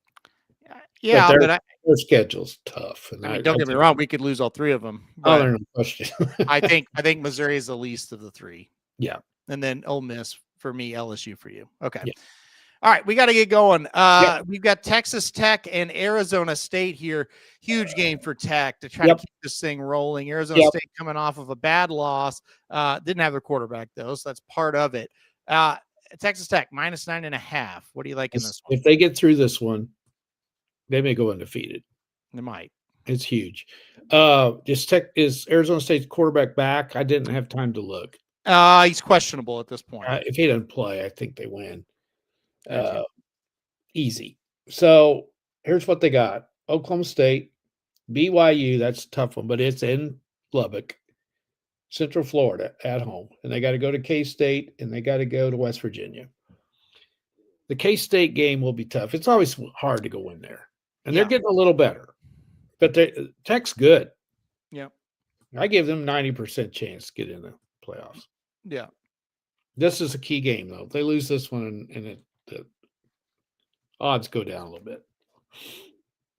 [SPEAKER 2] Yeah,
[SPEAKER 3] but their schedule's tough. And
[SPEAKER 2] I mean, don't get me wrong, we could lose all 3 of them.
[SPEAKER 3] Oh, there's no question.
[SPEAKER 2] I think Missouri is the least of the 3.
[SPEAKER 3] Yeah.
[SPEAKER 2] And then Ole Miss for me, LSU for you. Okay.
[SPEAKER 3] Yeah.
[SPEAKER 2] All right, we got to get going. We've got Texas Tech and Arizona State here. Huge game for Tech to try to keep this thing rolling. Arizona State coming off of a bad loss. Didn't have their quarterback, though, so that's part of it. Texas Tech, -9.5. What do you like in this one?
[SPEAKER 3] If they get through this one, they may go undefeated.
[SPEAKER 2] They might.
[SPEAKER 3] It's huge. Is Arizona State's quarterback back? I didn't have time to look.
[SPEAKER 2] He's questionable at this point.
[SPEAKER 3] If he doesn't play, I think they win. Easy. So here's what they got: Oklahoma State, BYU. That's a tough one, but it's in Lubbock, Central Florida at home, and they got to go to K-State and they got to go to West Virginia. The K-State game will be tough. It's always hard to go in there, and they're getting a little better, but Tech's good.
[SPEAKER 2] Yeah,
[SPEAKER 3] I give them 90% chance to get in the playoffs.
[SPEAKER 2] Yeah,
[SPEAKER 3] this is a key game though. If they lose this one, and the odds go down a little bit.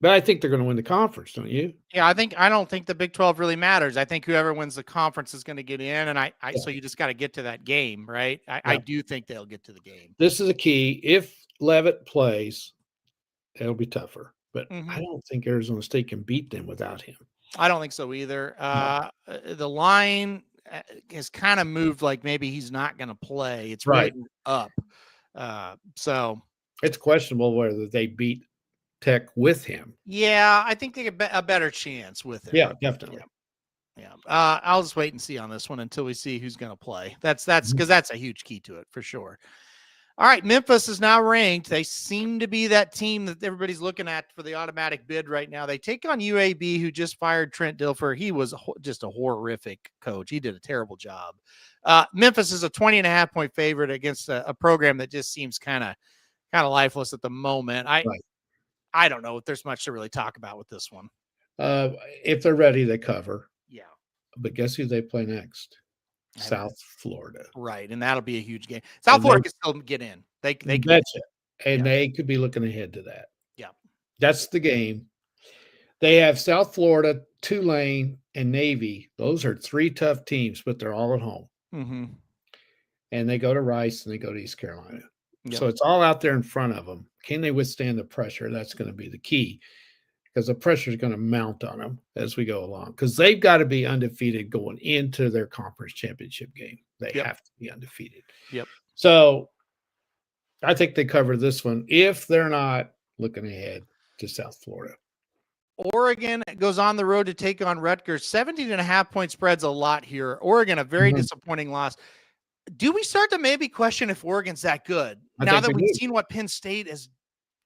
[SPEAKER 3] But I think they're going to win the conference, don't you?
[SPEAKER 2] Yeah, I don't think the Big 12 really matters. I think whoever wins the conference is going to get in, and so you just got to get to that game, right? I do think they'll get to the game.
[SPEAKER 3] This is a key. If Leavitt plays, it'll be tougher. But I don't think Arizona State can beat them without him.
[SPEAKER 2] I don't think so either. The line has kind of moved like maybe he's not going to play. It's right up. So
[SPEAKER 3] it's questionable whether they beat Tech with him.
[SPEAKER 2] Yeah, I think they get a better chance with him.
[SPEAKER 3] Yeah, definitely.
[SPEAKER 2] Yeah. I'll just wait and see on this one until we see who's going to play. That's because that's a huge key to it for sure. All right, Memphis is now ranked. They seem to be that team that everybody's looking at for the automatic bid right now. They take on UAB, who just fired Trent Dilfer. He was just a horrific coach. He did a terrible job. Memphis is a 20.5-point favorite against a program that just seems kind of lifeless at the moment. I don't know if there's much to really talk about with this one.
[SPEAKER 3] If they're ready, they cover.
[SPEAKER 2] Yeah.
[SPEAKER 3] But guess who they play next? South Florida.
[SPEAKER 2] Right, and that'll be a huge game. South Florida can still get in. They can
[SPEAKER 3] betcha. And they could be looking ahead to that.
[SPEAKER 2] Yeah.
[SPEAKER 3] That's the game. They have South Florida, Tulane, and Navy. Those are 3 tough teams, but they're all at home.
[SPEAKER 2] Mm-hmm.
[SPEAKER 3] And they go to Rice and they go to East Carolina.
[SPEAKER 2] Yep.
[SPEAKER 3] So it's all out there in front of them. Can they withstand the pressure? That's going to be the key, because the pressure is going to mount on them as we go along, because they've got to be undefeated going into their conference championship game. They have to be undefeated.
[SPEAKER 2] Yep.
[SPEAKER 3] So I think they cover this one if they're not looking ahead to South Florida.
[SPEAKER 2] Oregon goes on the road to take on Rutgers. 17.5-point spread's a lot here. Oregon, a very disappointing loss. Do we start to maybe question if Oregon's that good now that we've seen what Penn State has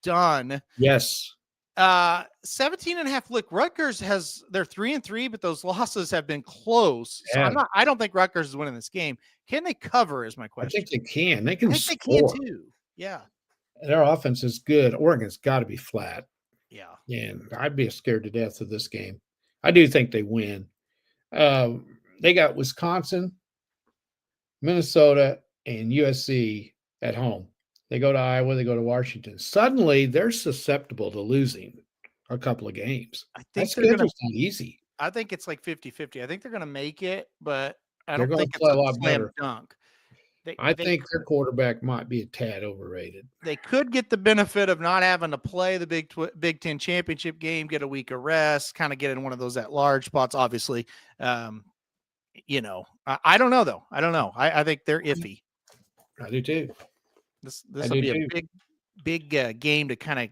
[SPEAKER 2] done?
[SPEAKER 3] Yes.
[SPEAKER 2] 17.5. Look, Rutgers they're 3-3, but those losses have been close. So I don't think Rutgers is winning this game. Can they cover is my question.
[SPEAKER 3] I think they can. They can score.
[SPEAKER 2] They can too. Yeah.
[SPEAKER 3] Their offense is good. Oregon's got to be flat.
[SPEAKER 2] Yeah.
[SPEAKER 3] And I'd be scared to death of this game. I do think they win. They got Wisconsin, Minnesota, and USC at home. They go to Iowa, they go to Washington. Suddenly, they're susceptible to losing a couple of games.
[SPEAKER 2] I think
[SPEAKER 3] schedule's not easy.
[SPEAKER 2] I think it's like 50-50. I think they're going to make it, but I
[SPEAKER 3] They're
[SPEAKER 2] don't think it's
[SPEAKER 3] play a
[SPEAKER 2] a
[SPEAKER 3] lot
[SPEAKER 2] slam
[SPEAKER 3] better.
[SPEAKER 2] dunk.
[SPEAKER 3] I think their quarterback might be a tad overrated.
[SPEAKER 2] They could get the benefit of not having to play the Big Ten championship game, get a week of rest, kind of get in one of those at-large spots, obviously. I don't know, though. I don't know. I think they're iffy.
[SPEAKER 3] I do, too.
[SPEAKER 2] This will be a big game to kind of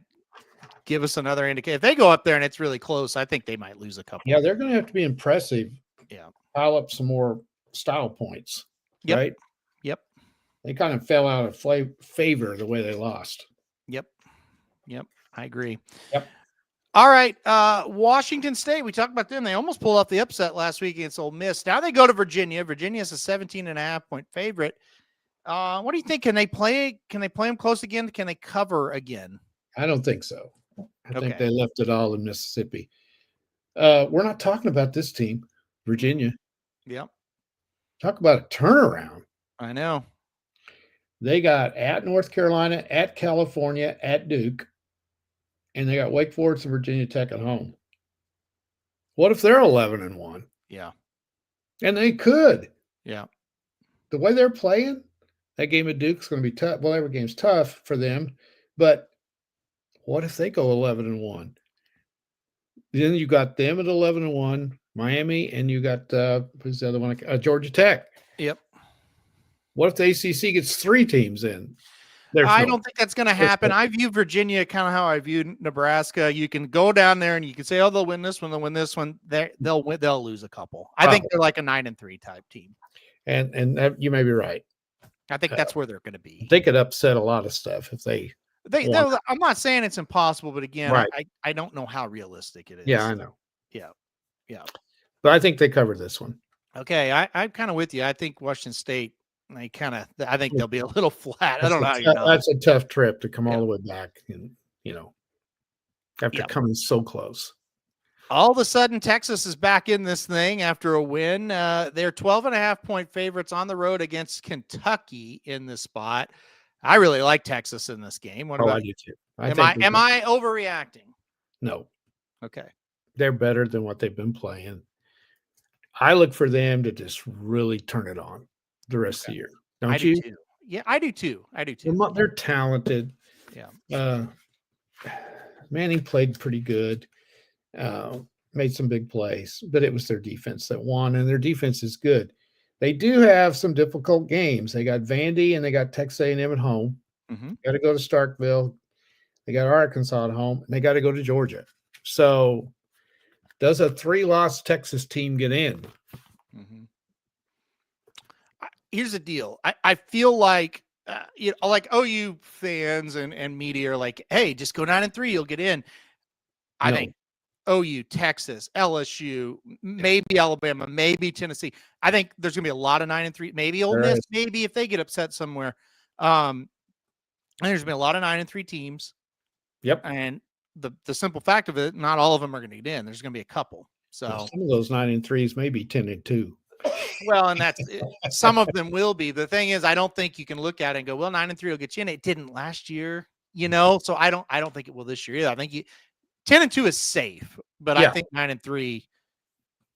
[SPEAKER 2] give us another indicator. If they go up there and it's really close, I think they might lose a couple.
[SPEAKER 3] Yeah, they're going to have to be impressive.
[SPEAKER 2] Yeah.
[SPEAKER 3] Pile up some more style points.
[SPEAKER 2] Yep.
[SPEAKER 3] Right?
[SPEAKER 2] Yep.
[SPEAKER 3] They kind of fell out of favor the way they lost.
[SPEAKER 2] Yep. I agree.
[SPEAKER 3] Yep.
[SPEAKER 2] All right. Washington State, we talked about them. They almost pulled off the upset last week against Ole Miss. Now they go to Virginia. Virginia is a 17.5-point favorite. What do you think? Can they play them close again? Can they cover again?
[SPEAKER 3] I don't think so. I think they left it all in Mississippi. We're not talking about this team, Virginia.
[SPEAKER 2] Yep.
[SPEAKER 3] Talk about a turnaround.
[SPEAKER 2] I know.
[SPEAKER 3] They got at North Carolina, at California, at Duke, and they got Wake Forest and Virginia Tech at home. What if they're 11-1?
[SPEAKER 2] Yeah.
[SPEAKER 3] And they could.
[SPEAKER 2] Yeah.
[SPEAKER 3] The way they're playing, that game at Duke's going to be tough. Well, every game's tough for them, but what if they go 11-1? Then you got them at 11-1, Miami, and you got who's the other one? Georgia Tech.
[SPEAKER 2] Yep.
[SPEAKER 3] What if the ACC gets 3 teams in?
[SPEAKER 2] I don't think that's going to happen. I view Virginia kind of how I view Nebraska. You can go down there and you can say, "Oh, they'll win this one. They'll win this one." They'll win. They'll lose a couple. I think they're like a 9-3 type team.
[SPEAKER 3] And you may be right.
[SPEAKER 2] I think that's where they're going to be.
[SPEAKER 3] They could upset a lot of stuff if they.
[SPEAKER 2] I'm not saying it's impossible, but again,
[SPEAKER 3] right.
[SPEAKER 2] I don't know how realistic it is.
[SPEAKER 3] Yeah, I know.
[SPEAKER 2] Yeah.
[SPEAKER 3] But I think they covered this one.
[SPEAKER 2] Okay, I'm kind of with you. I think Washington State. I think they'll be a little flat. I don't know how you know.
[SPEAKER 3] That's a tough trip to come all the way back, and after coming so close.
[SPEAKER 2] All of a sudden, Texas is back in this thing after a win. They're 12.5-point favorites on the road against Kentucky in this spot. I really like Texas in this game. What about
[SPEAKER 3] I do too.
[SPEAKER 2] Am I overreacting?
[SPEAKER 3] No.
[SPEAKER 2] Okay.
[SPEAKER 3] They're better than what they've been playing. I look for them to just really turn it on the rest of the year. Don't you?
[SPEAKER 2] Do too. Yeah, I do too.
[SPEAKER 3] They're talented.
[SPEAKER 2] Yeah.
[SPEAKER 3] Manning played pretty good. Made some big plays, but it was their defense that won, and their defense is good. They do have some difficult games. They got Vandy and they got Texas A&M at home.
[SPEAKER 2] Mm-hmm.
[SPEAKER 3] Got to go to Starkville. They got Arkansas at home, and they got to go to Georgia. So, does a 3-loss Texas team get in?
[SPEAKER 2] Mm-hmm. Here's the deal. I feel like like OU fans and media are like, hey, just go 9-3, you'll get in. I
[SPEAKER 3] No.
[SPEAKER 2] think OU, Texas, LSU, maybe Alabama, maybe Tennessee. I think there's gonna be a lot of 9-3, maybe Ole Miss, maybe if they get upset somewhere. And there's gonna be a lot of 9-3 teams.
[SPEAKER 3] Yep.
[SPEAKER 2] And the simple fact of it, not all of them are gonna get in. There's gonna be a couple. So
[SPEAKER 3] some of those 9-3s may be 10-2.
[SPEAKER 2] Well, and that's some of them will be. The thing is, I don't think you can look at it and go, well, 9-3 will get you in. It didn't last year, so I don't think it will this year either. I think 10-2 is safe, but I think 9-3,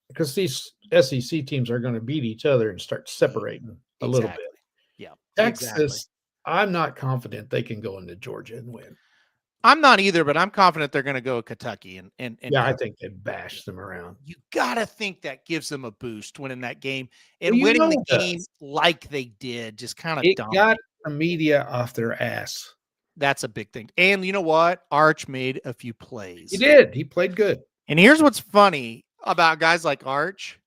[SPEAKER 3] because these SEC teams are going to beat each other and start separating a little bit.
[SPEAKER 2] Yeah,
[SPEAKER 3] Texas,
[SPEAKER 2] exactly.
[SPEAKER 3] I'm not confident they can go into Georgia and win.
[SPEAKER 2] I'm not either, but I'm confident they're going to go Kentucky and
[SPEAKER 3] I think they bash them around.
[SPEAKER 2] You got to think that gives them a boost winning that game and winning the game like they did. Just kind of
[SPEAKER 3] got the media off their ass.
[SPEAKER 2] That's a big thing. And you know what? Arch made a few plays.
[SPEAKER 3] He did. He played good.
[SPEAKER 2] And here's what's funny about guys like Arch.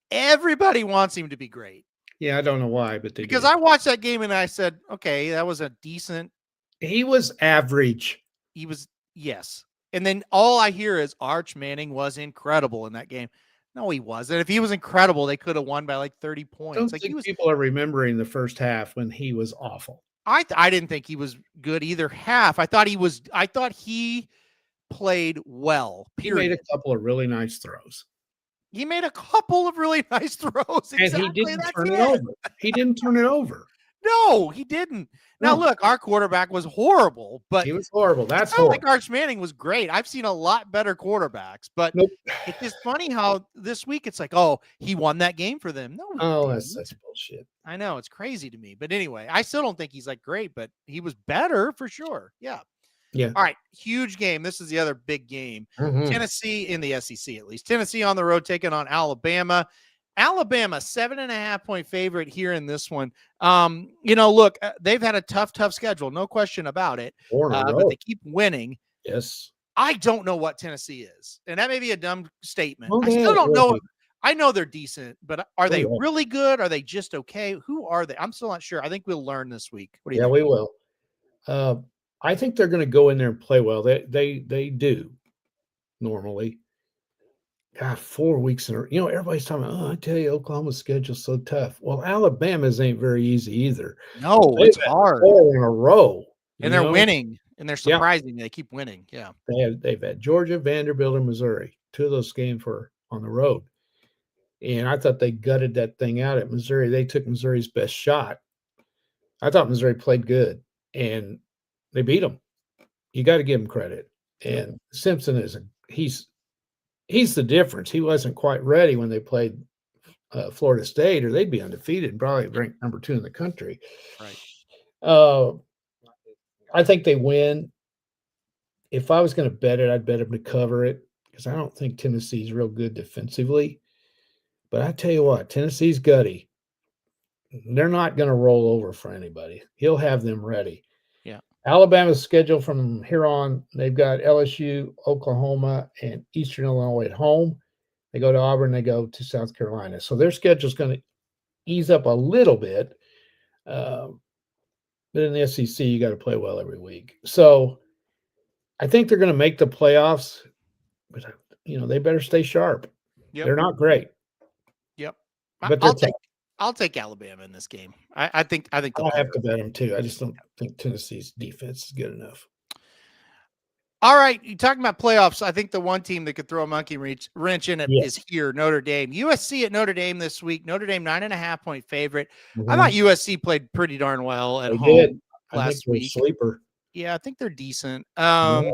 [SPEAKER 2] Everybody wants him to be great.
[SPEAKER 3] Yeah, I don't know why, but
[SPEAKER 2] because I watched that game and I said, okay, that was a decent.
[SPEAKER 3] He was average.
[SPEAKER 2] He was, yes. And then all I hear is Arch Manning was incredible in that game. No, he wasn't. If he was incredible, they could have won by like 30 points.
[SPEAKER 3] I don't think people are remembering the first half when he was awful.
[SPEAKER 2] I didn't think he was good either half. I thought he played well. Period.
[SPEAKER 3] He made a couple of really nice throws.
[SPEAKER 2] And
[SPEAKER 3] he didn't turn it over. He didn't turn it over.
[SPEAKER 2] No, he didn't. Now, look, our quarterback was horrible, but
[SPEAKER 3] he was horrible. That's
[SPEAKER 2] horrible. Like Arch Manning was great. I've seen a lot better quarterbacks, but it's just funny how this week it's like, oh, he won that game for them. No,
[SPEAKER 3] that's bullshit.
[SPEAKER 2] I know, it's crazy to me, but anyway, I still don't think he's like great, but he was better for sure. Yeah. All right, huge game. This is the other big game.
[SPEAKER 3] Mm-hmm.
[SPEAKER 2] Tennessee in the SEC, at least. Tennessee on the road taking on Alabama. Alabama, 7.5-point favorite here in this one. Look, they've had a tough schedule, no question about it. But they keep winning.
[SPEAKER 3] Yes.
[SPEAKER 2] I don't know what Tennessee is, and that may be a dumb statement. I still don't know. I know they're decent, but are they really good? Are they just okay? Who are they? I'm still not sure. I think we'll learn this week. What do you think?
[SPEAKER 3] We will. I think they're going to go in there and play well. They do normally. God, 4 weeks in a row. Everybody's talking about, I tell you, Oklahoma's schedule's so tough. Well, Alabama's ain't very easy either.
[SPEAKER 2] No, it's hard.
[SPEAKER 3] 4 in a row.
[SPEAKER 2] And they're winning. And they're surprising. They keep winning. Yeah.
[SPEAKER 3] They've had Georgia, Vanderbilt, and Missouri. 2 of those games were on the road. And I thought they gutted that thing out at Missouri. They took Missouri's best shot. I thought Missouri played good. And they beat them. You got to give them credit. And Simpson he's the difference. He wasn't quite ready when they played Florida State, or they'd be undefeated and probably ranked number 2 in the country.
[SPEAKER 2] Right.
[SPEAKER 3] I think they win. If I was going to bet it, I'd bet them to cover it because I don't think Tennessee's real good defensively. But I tell you what, Tennessee's gutty. They're not going to roll over for anybody. He'll have them ready.
[SPEAKER 2] Yeah.
[SPEAKER 3] Alabama's schedule from here on, they've got LSU, Oklahoma, and Eastern Illinois at home. They go to Auburn, they go to South Carolina. So their schedule's going to ease up a little bit. But in the SEC, you got to play well every week. So I think they're going to make the playoffs, but they better stay sharp.
[SPEAKER 2] Yep.
[SPEAKER 3] They're not great.
[SPEAKER 2] Yep.
[SPEAKER 3] But
[SPEAKER 2] I'll take Alabama in this game. I think
[SPEAKER 3] I'll have to bet them too. I just don't think Tennessee's defense is good enough.
[SPEAKER 2] All right, you're talking about playoffs. I think the one team that could throw a monkey wrench in it is here, Notre Dame. USC at Notre Dame this week. Notre Dame 9.5-point favorite. I thought USC played pretty darn well at home last week.
[SPEAKER 3] Sleeper.
[SPEAKER 2] Yeah, I think they're decent. I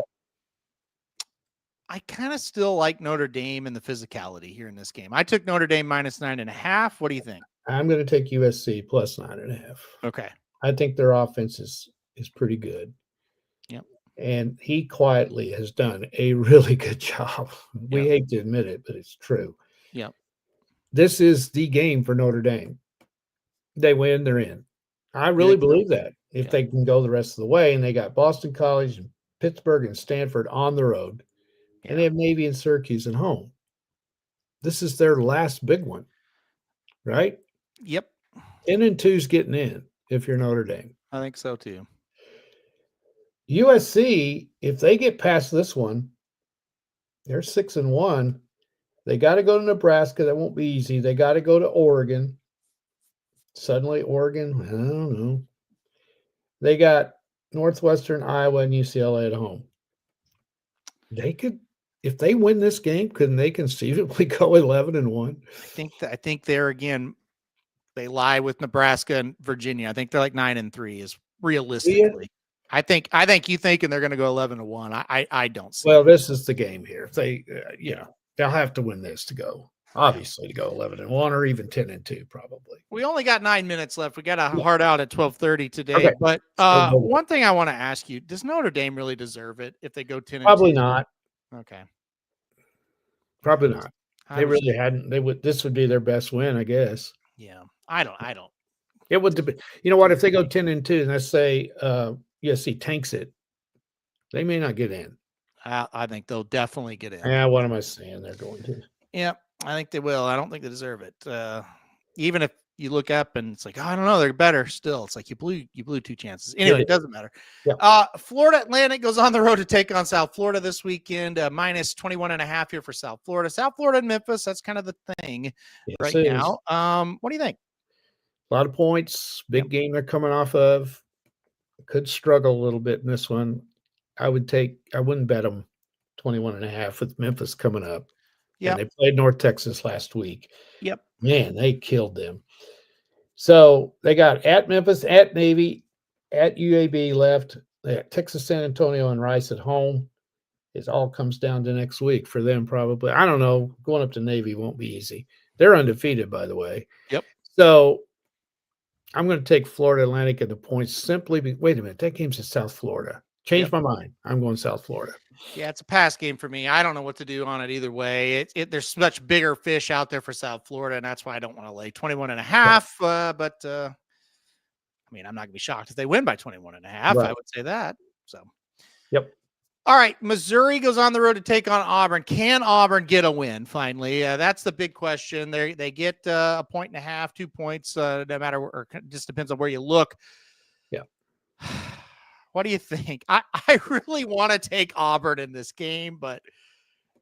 [SPEAKER 2] kind of still like Notre Dame and the physicality here in this game. I took Notre Dame -9.5. What do you think?
[SPEAKER 3] I'm going to take USC plus 9.5.
[SPEAKER 2] Okay.
[SPEAKER 3] I think their offense is pretty good.
[SPEAKER 2] Yep.
[SPEAKER 3] And he quietly has done a really good job. We hate to admit it, but it's true.
[SPEAKER 2] Yep.
[SPEAKER 3] This is the game for Notre Dame. They win, they're in. I really believe that. If they can go the rest of the way, and they got Boston College, and Pittsburgh, and Stanford on the road. And they have Navy and Syracuse at home. This is their last big one, right?
[SPEAKER 2] Yep.
[SPEAKER 3] 10-2's getting in. if you're Notre Dame.
[SPEAKER 2] I think so too.
[SPEAKER 3] USC, if they get past this one, they're 6-1. They got to go to Nebraska. That won't be easy. They got to go to Oregon. Suddenly, Oregon, I don't know. They got Northwestern, Iowa, and UCLA at home. They could, if they win this game, couldn't they conceivably go 11-1?
[SPEAKER 2] I think they're again. They lie with Nebraska and Virginia. I think they're like 9-3 is realistically. I think you thinking they're going to go 11-1. I don't see.
[SPEAKER 3] Well, this is the game here. If they, they'll have to win this to go. Obviously, to go 11-1 or even 10-2, probably.
[SPEAKER 2] We only got 9 minutes left. We got a hard out at 12:30 today.
[SPEAKER 3] Okay.
[SPEAKER 2] But one thing I want to ask you: does Notre Dame really deserve it if they go 10-2?
[SPEAKER 3] Probably not.
[SPEAKER 2] Okay.
[SPEAKER 3] Probably not. They really hadn't. They would. This would be their best win, I guess.
[SPEAKER 2] Yeah. I don't.
[SPEAKER 3] It would depend. You know what? If they go 10-2, and let's say USC tanks it, they may not get in.
[SPEAKER 2] I think they'll definitely get in.
[SPEAKER 3] Yeah. What am I saying? They're going to.
[SPEAKER 2] Yeah. I think they will. I don't think they deserve it. Even if you look up and it's like, oh, I don't know, they're better still. It's like you blew 2 chances. Anyway, it doesn't matter. Yeah. Florida Atlantic goes on the road to take on South Florida this weekend. Minus 21.5 here for South Florida. South Florida and Memphis, that's kind of the thing right now. What do you think?
[SPEAKER 3] A lot of points. Big game they're coming off of. Could struggle a little bit in this one. I wouldn't bet them 21.5 with Memphis coming up. Yeah, they played North Texas last week.
[SPEAKER 2] Yep.
[SPEAKER 3] Man, they killed them. So they got at Memphis, at Navy, at UAB left. They got Texas, San Antonio, and Rice at home. It all comes down to next week for them, probably. I don't know. Going up to Navy won't be easy. They're undefeated, by the way.
[SPEAKER 2] Yep.
[SPEAKER 3] So I'm going to take Florida Atlantic at the points simply. Wait a minute. That game's in South Florida. Change my mind. I'm going South Florida.
[SPEAKER 2] Yeah, it's a pass game for me. I don't know what to do on it either way. There's much bigger fish out there for South Florida, and that's why I don't want to lay 21.5. But I mean, I'm not gonna be shocked if they win by 21.5. Right. I would say that. So,
[SPEAKER 3] yep.
[SPEAKER 2] All right, Missouri goes on the road to take on Auburn. Can Auburn get a win finally? That's the big question. They get 1.5, 2 points, no matter, or just depends on where you look.
[SPEAKER 3] Yeah.
[SPEAKER 2] What do you think? I really want to take Auburn in this game, but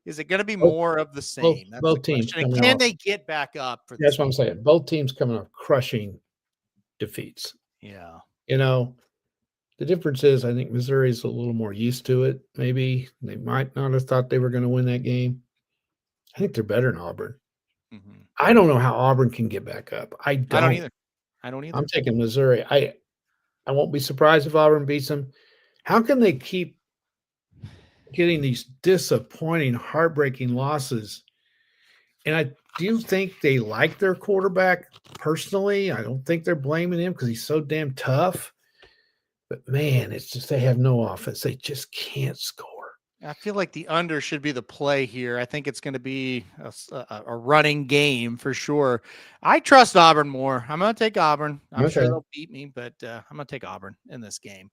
[SPEAKER 2] is it going to be more of the same?
[SPEAKER 3] That's both teams.
[SPEAKER 2] And can they get back up?
[SPEAKER 3] That's what I'm saying. Both teams coming off crushing defeats.
[SPEAKER 2] Yeah.
[SPEAKER 3] You know, the difference is I think Missouri's a little more used to it. Maybe they might not have thought they were going to win that game. I think they're better than Auburn. Mm-hmm. I don't know how Auburn can get back up. I don't
[SPEAKER 2] either. I'm
[SPEAKER 3] taking Missouri. I won't be surprised if Auburn beats them. How can they keep getting these disappointing, heartbreaking losses? And I do think they like their quarterback personally. I don't think they're blaming him because he's so damn tough. But, man, it's just they have no offense. They just can't score.
[SPEAKER 2] I feel like the under should be the play here. I think it's going to be a running game for sure. I trust Auburn more. I'm going to take Auburn. I'm sure they'll beat me, but I'm going to take Auburn in this game.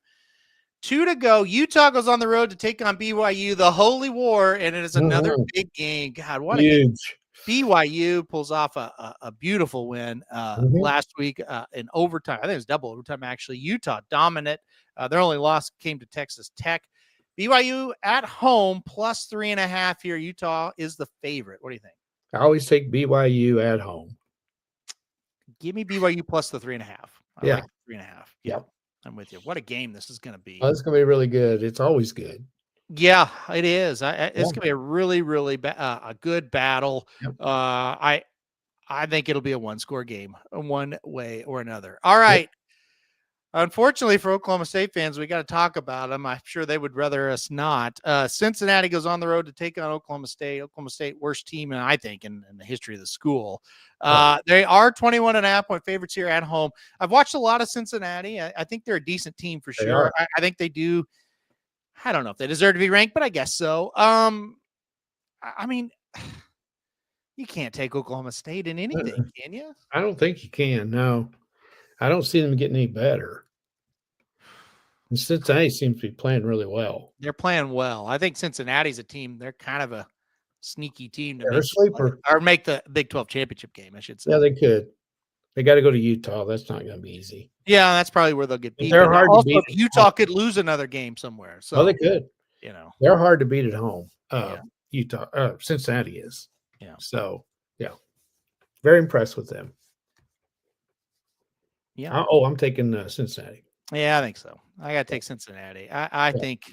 [SPEAKER 2] 2 to go. Utah goes on the road to take on BYU, the Holy War, and it is another big game. God, what
[SPEAKER 3] huge.
[SPEAKER 2] BYU pulls off a beautiful win last week in overtime. I think it was double overtime, actually. Utah dominant. Their only loss came to Texas Tech. BYU at home plus 3.5 here. Utah is the favorite. What do you think?
[SPEAKER 3] I always take BYU at home.
[SPEAKER 2] Give me BYU plus the 3.5. I like 3.5.
[SPEAKER 3] Yeah.
[SPEAKER 2] I'm with you. What a game this is going to be.
[SPEAKER 3] Oh, it's going to be really good. It's always good.
[SPEAKER 2] Yeah, it is. It's going to be a really, really a good battle. Yep. I think it'll be a 1-score game one way or another. All right. Yep. Unfortunately for Oklahoma State fans, we got to talk about them. I'm sure they would rather us not. Cincinnati goes on the road to take on Oklahoma State. Oklahoma State, worst team, I think, in the history of the school. They are 21.5-point favorites here at home. I've watched a lot of Cincinnati. I think they're a decent team for sure. I think they do. I don't know if they deserve to be ranked, but I guess so. I mean, you can't take Oklahoma State in anything, can you?
[SPEAKER 3] I don't think you can, no. I don't see them getting any better. And Cincinnati seems to be playing really well.
[SPEAKER 2] They're playing well. I think Cincinnati's a team. They're kind of a sneaky team to
[SPEAKER 3] make the Big
[SPEAKER 2] 12 championship game, I should say.
[SPEAKER 3] Yeah, they could. They got to go to Utah. That's not going to be easy.
[SPEAKER 2] Yeah, that's probably where they'll get beat.
[SPEAKER 3] They're hard to beat.
[SPEAKER 2] Utah could lose another game somewhere. So
[SPEAKER 3] they could. They're hard to beat at home. Utah, Cincinnati is.
[SPEAKER 2] Yeah.
[SPEAKER 3] So yeah, very impressed with them.
[SPEAKER 2] Yeah.
[SPEAKER 3] I'm taking Cincinnati.
[SPEAKER 2] Yeah, I think so. I got to take Cincinnati. I think.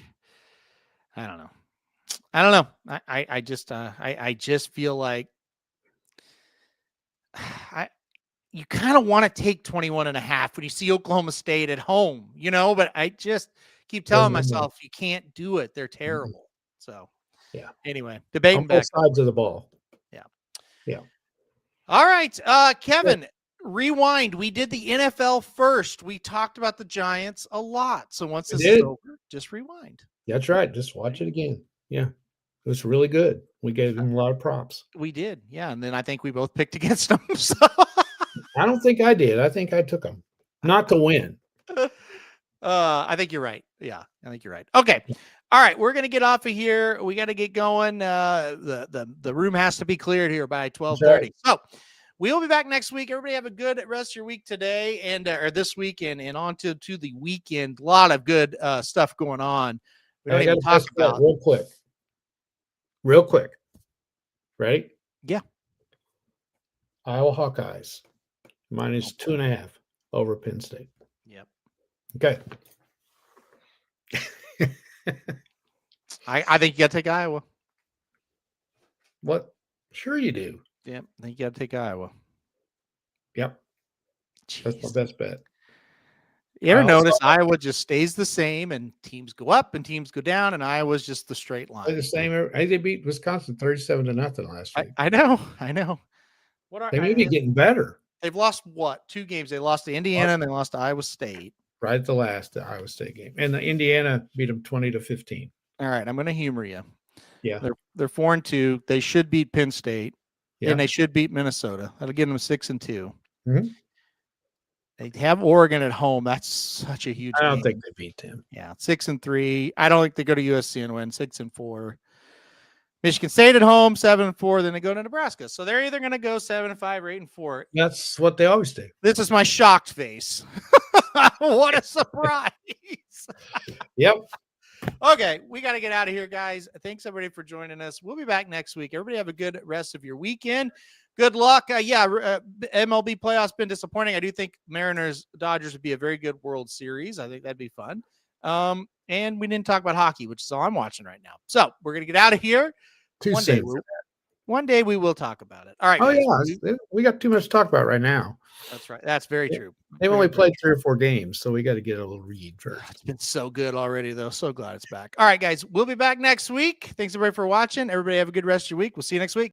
[SPEAKER 2] I don't know. I just feel like you kind of want to take 21.5 when you see Oklahoma State at home, but I just keep telling myself you can't do it. They're terrible. So
[SPEAKER 3] yeah.
[SPEAKER 2] Anyway, debating
[SPEAKER 3] on both sides of the ball.
[SPEAKER 2] Yeah.
[SPEAKER 3] Yeah.
[SPEAKER 2] All right. Kevin, rewind. We did the NFL first. We talked about the Giants a lot. So once this is over, just rewind.
[SPEAKER 3] That's right. Just watch it again. Yeah. It was really good. We gave him a lot of props.
[SPEAKER 2] We did. Yeah. And then I think we both picked against them. So
[SPEAKER 3] I don't think I did. I think I took them not to win.
[SPEAKER 2] I think you're right. Yeah, I think you're right. Okay. All right. We're going to get off of here. We got to get going. The room has to be cleared here by 12:30. Right. So we'll be back next week. Everybody have a good rest of your week today and or this weekend and on to the weekend. A lot of good stuff going on. We don't even talk about
[SPEAKER 3] real quick. Ready?
[SPEAKER 2] Yeah.
[SPEAKER 3] Iowa Hawkeyes minus 2.5 over Penn State.
[SPEAKER 2] Yep.
[SPEAKER 3] Okay.
[SPEAKER 2] I think you got to take Iowa.
[SPEAKER 3] What? Sure you do.
[SPEAKER 2] Yep. I think you got to take Iowa.
[SPEAKER 3] Yep. Jeez. That's my best bet.
[SPEAKER 2] You ever notice Iowa just stays the same and teams go up and teams go down and Iowa's just the straight line?
[SPEAKER 3] They're the same. They beat Wisconsin 37-0 last week.
[SPEAKER 2] I know.
[SPEAKER 3] They may be getting better.
[SPEAKER 2] They've lost what? 2 games. They lost to Indiana and they lost to Iowa State.
[SPEAKER 3] Right at the last Iowa State game. And the Indiana beat them 20-15.
[SPEAKER 2] All right. I'm going to humor you.
[SPEAKER 3] Yeah.
[SPEAKER 2] They're 4-2. They should beat Penn State. Yeah. And they should beat Minnesota. That'll get them 6-2.
[SPEAKER 3] Mm-hmm.
[SPEAKER 2] They have Oregon at home. That's such a huge
[SPEAKER 3] I don't
[SPEAKER 2] game.
[SPEAKER 3] think they beat them.
[SPEAKER 2] Yeah. 6-3. I don't think they go to USC and win 6-4. Michigan State at home, 7-4. Then they go to Nebraska. So they're either going to go 7-5 or 8-4.
[SPEAKER 3] That's what they always do.
[SPEAKER 2] This is my shocked face. What a surprise.
[SPEAKER 3] Yep.
[SPEAKER 2] Okay, we got to get out of here, guys. Thanks, everybody, for joining us. We'll be back next week. Everybody have a good rest of your weekend. Good luck. MLB playoffs been disappointing. I do think Mariners-Dodgers would be a very good World Series. I think that'd be fun. And we didn't talk about hockey, which is all I'm watching right now. So we're going to get out of here. One day we will talk about it. All right.
[SPEAKER 3] Oh, guys. Yeah. We got too much to talk about right now.
[SPEAKER 2] That's right. That's very true.
[SPEAKER 3] They've only played 3 or 4 games, so we got to get a little read first.
[SPEAKER 2] It's been so good already, though. So glad it's back. All right, guys. We'll be back next week. Thanks, everybody, for watching. Everybody have a good rest of your week. We'll see you next week.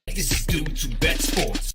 [SPEAKER 1] This is due to Bet Sports.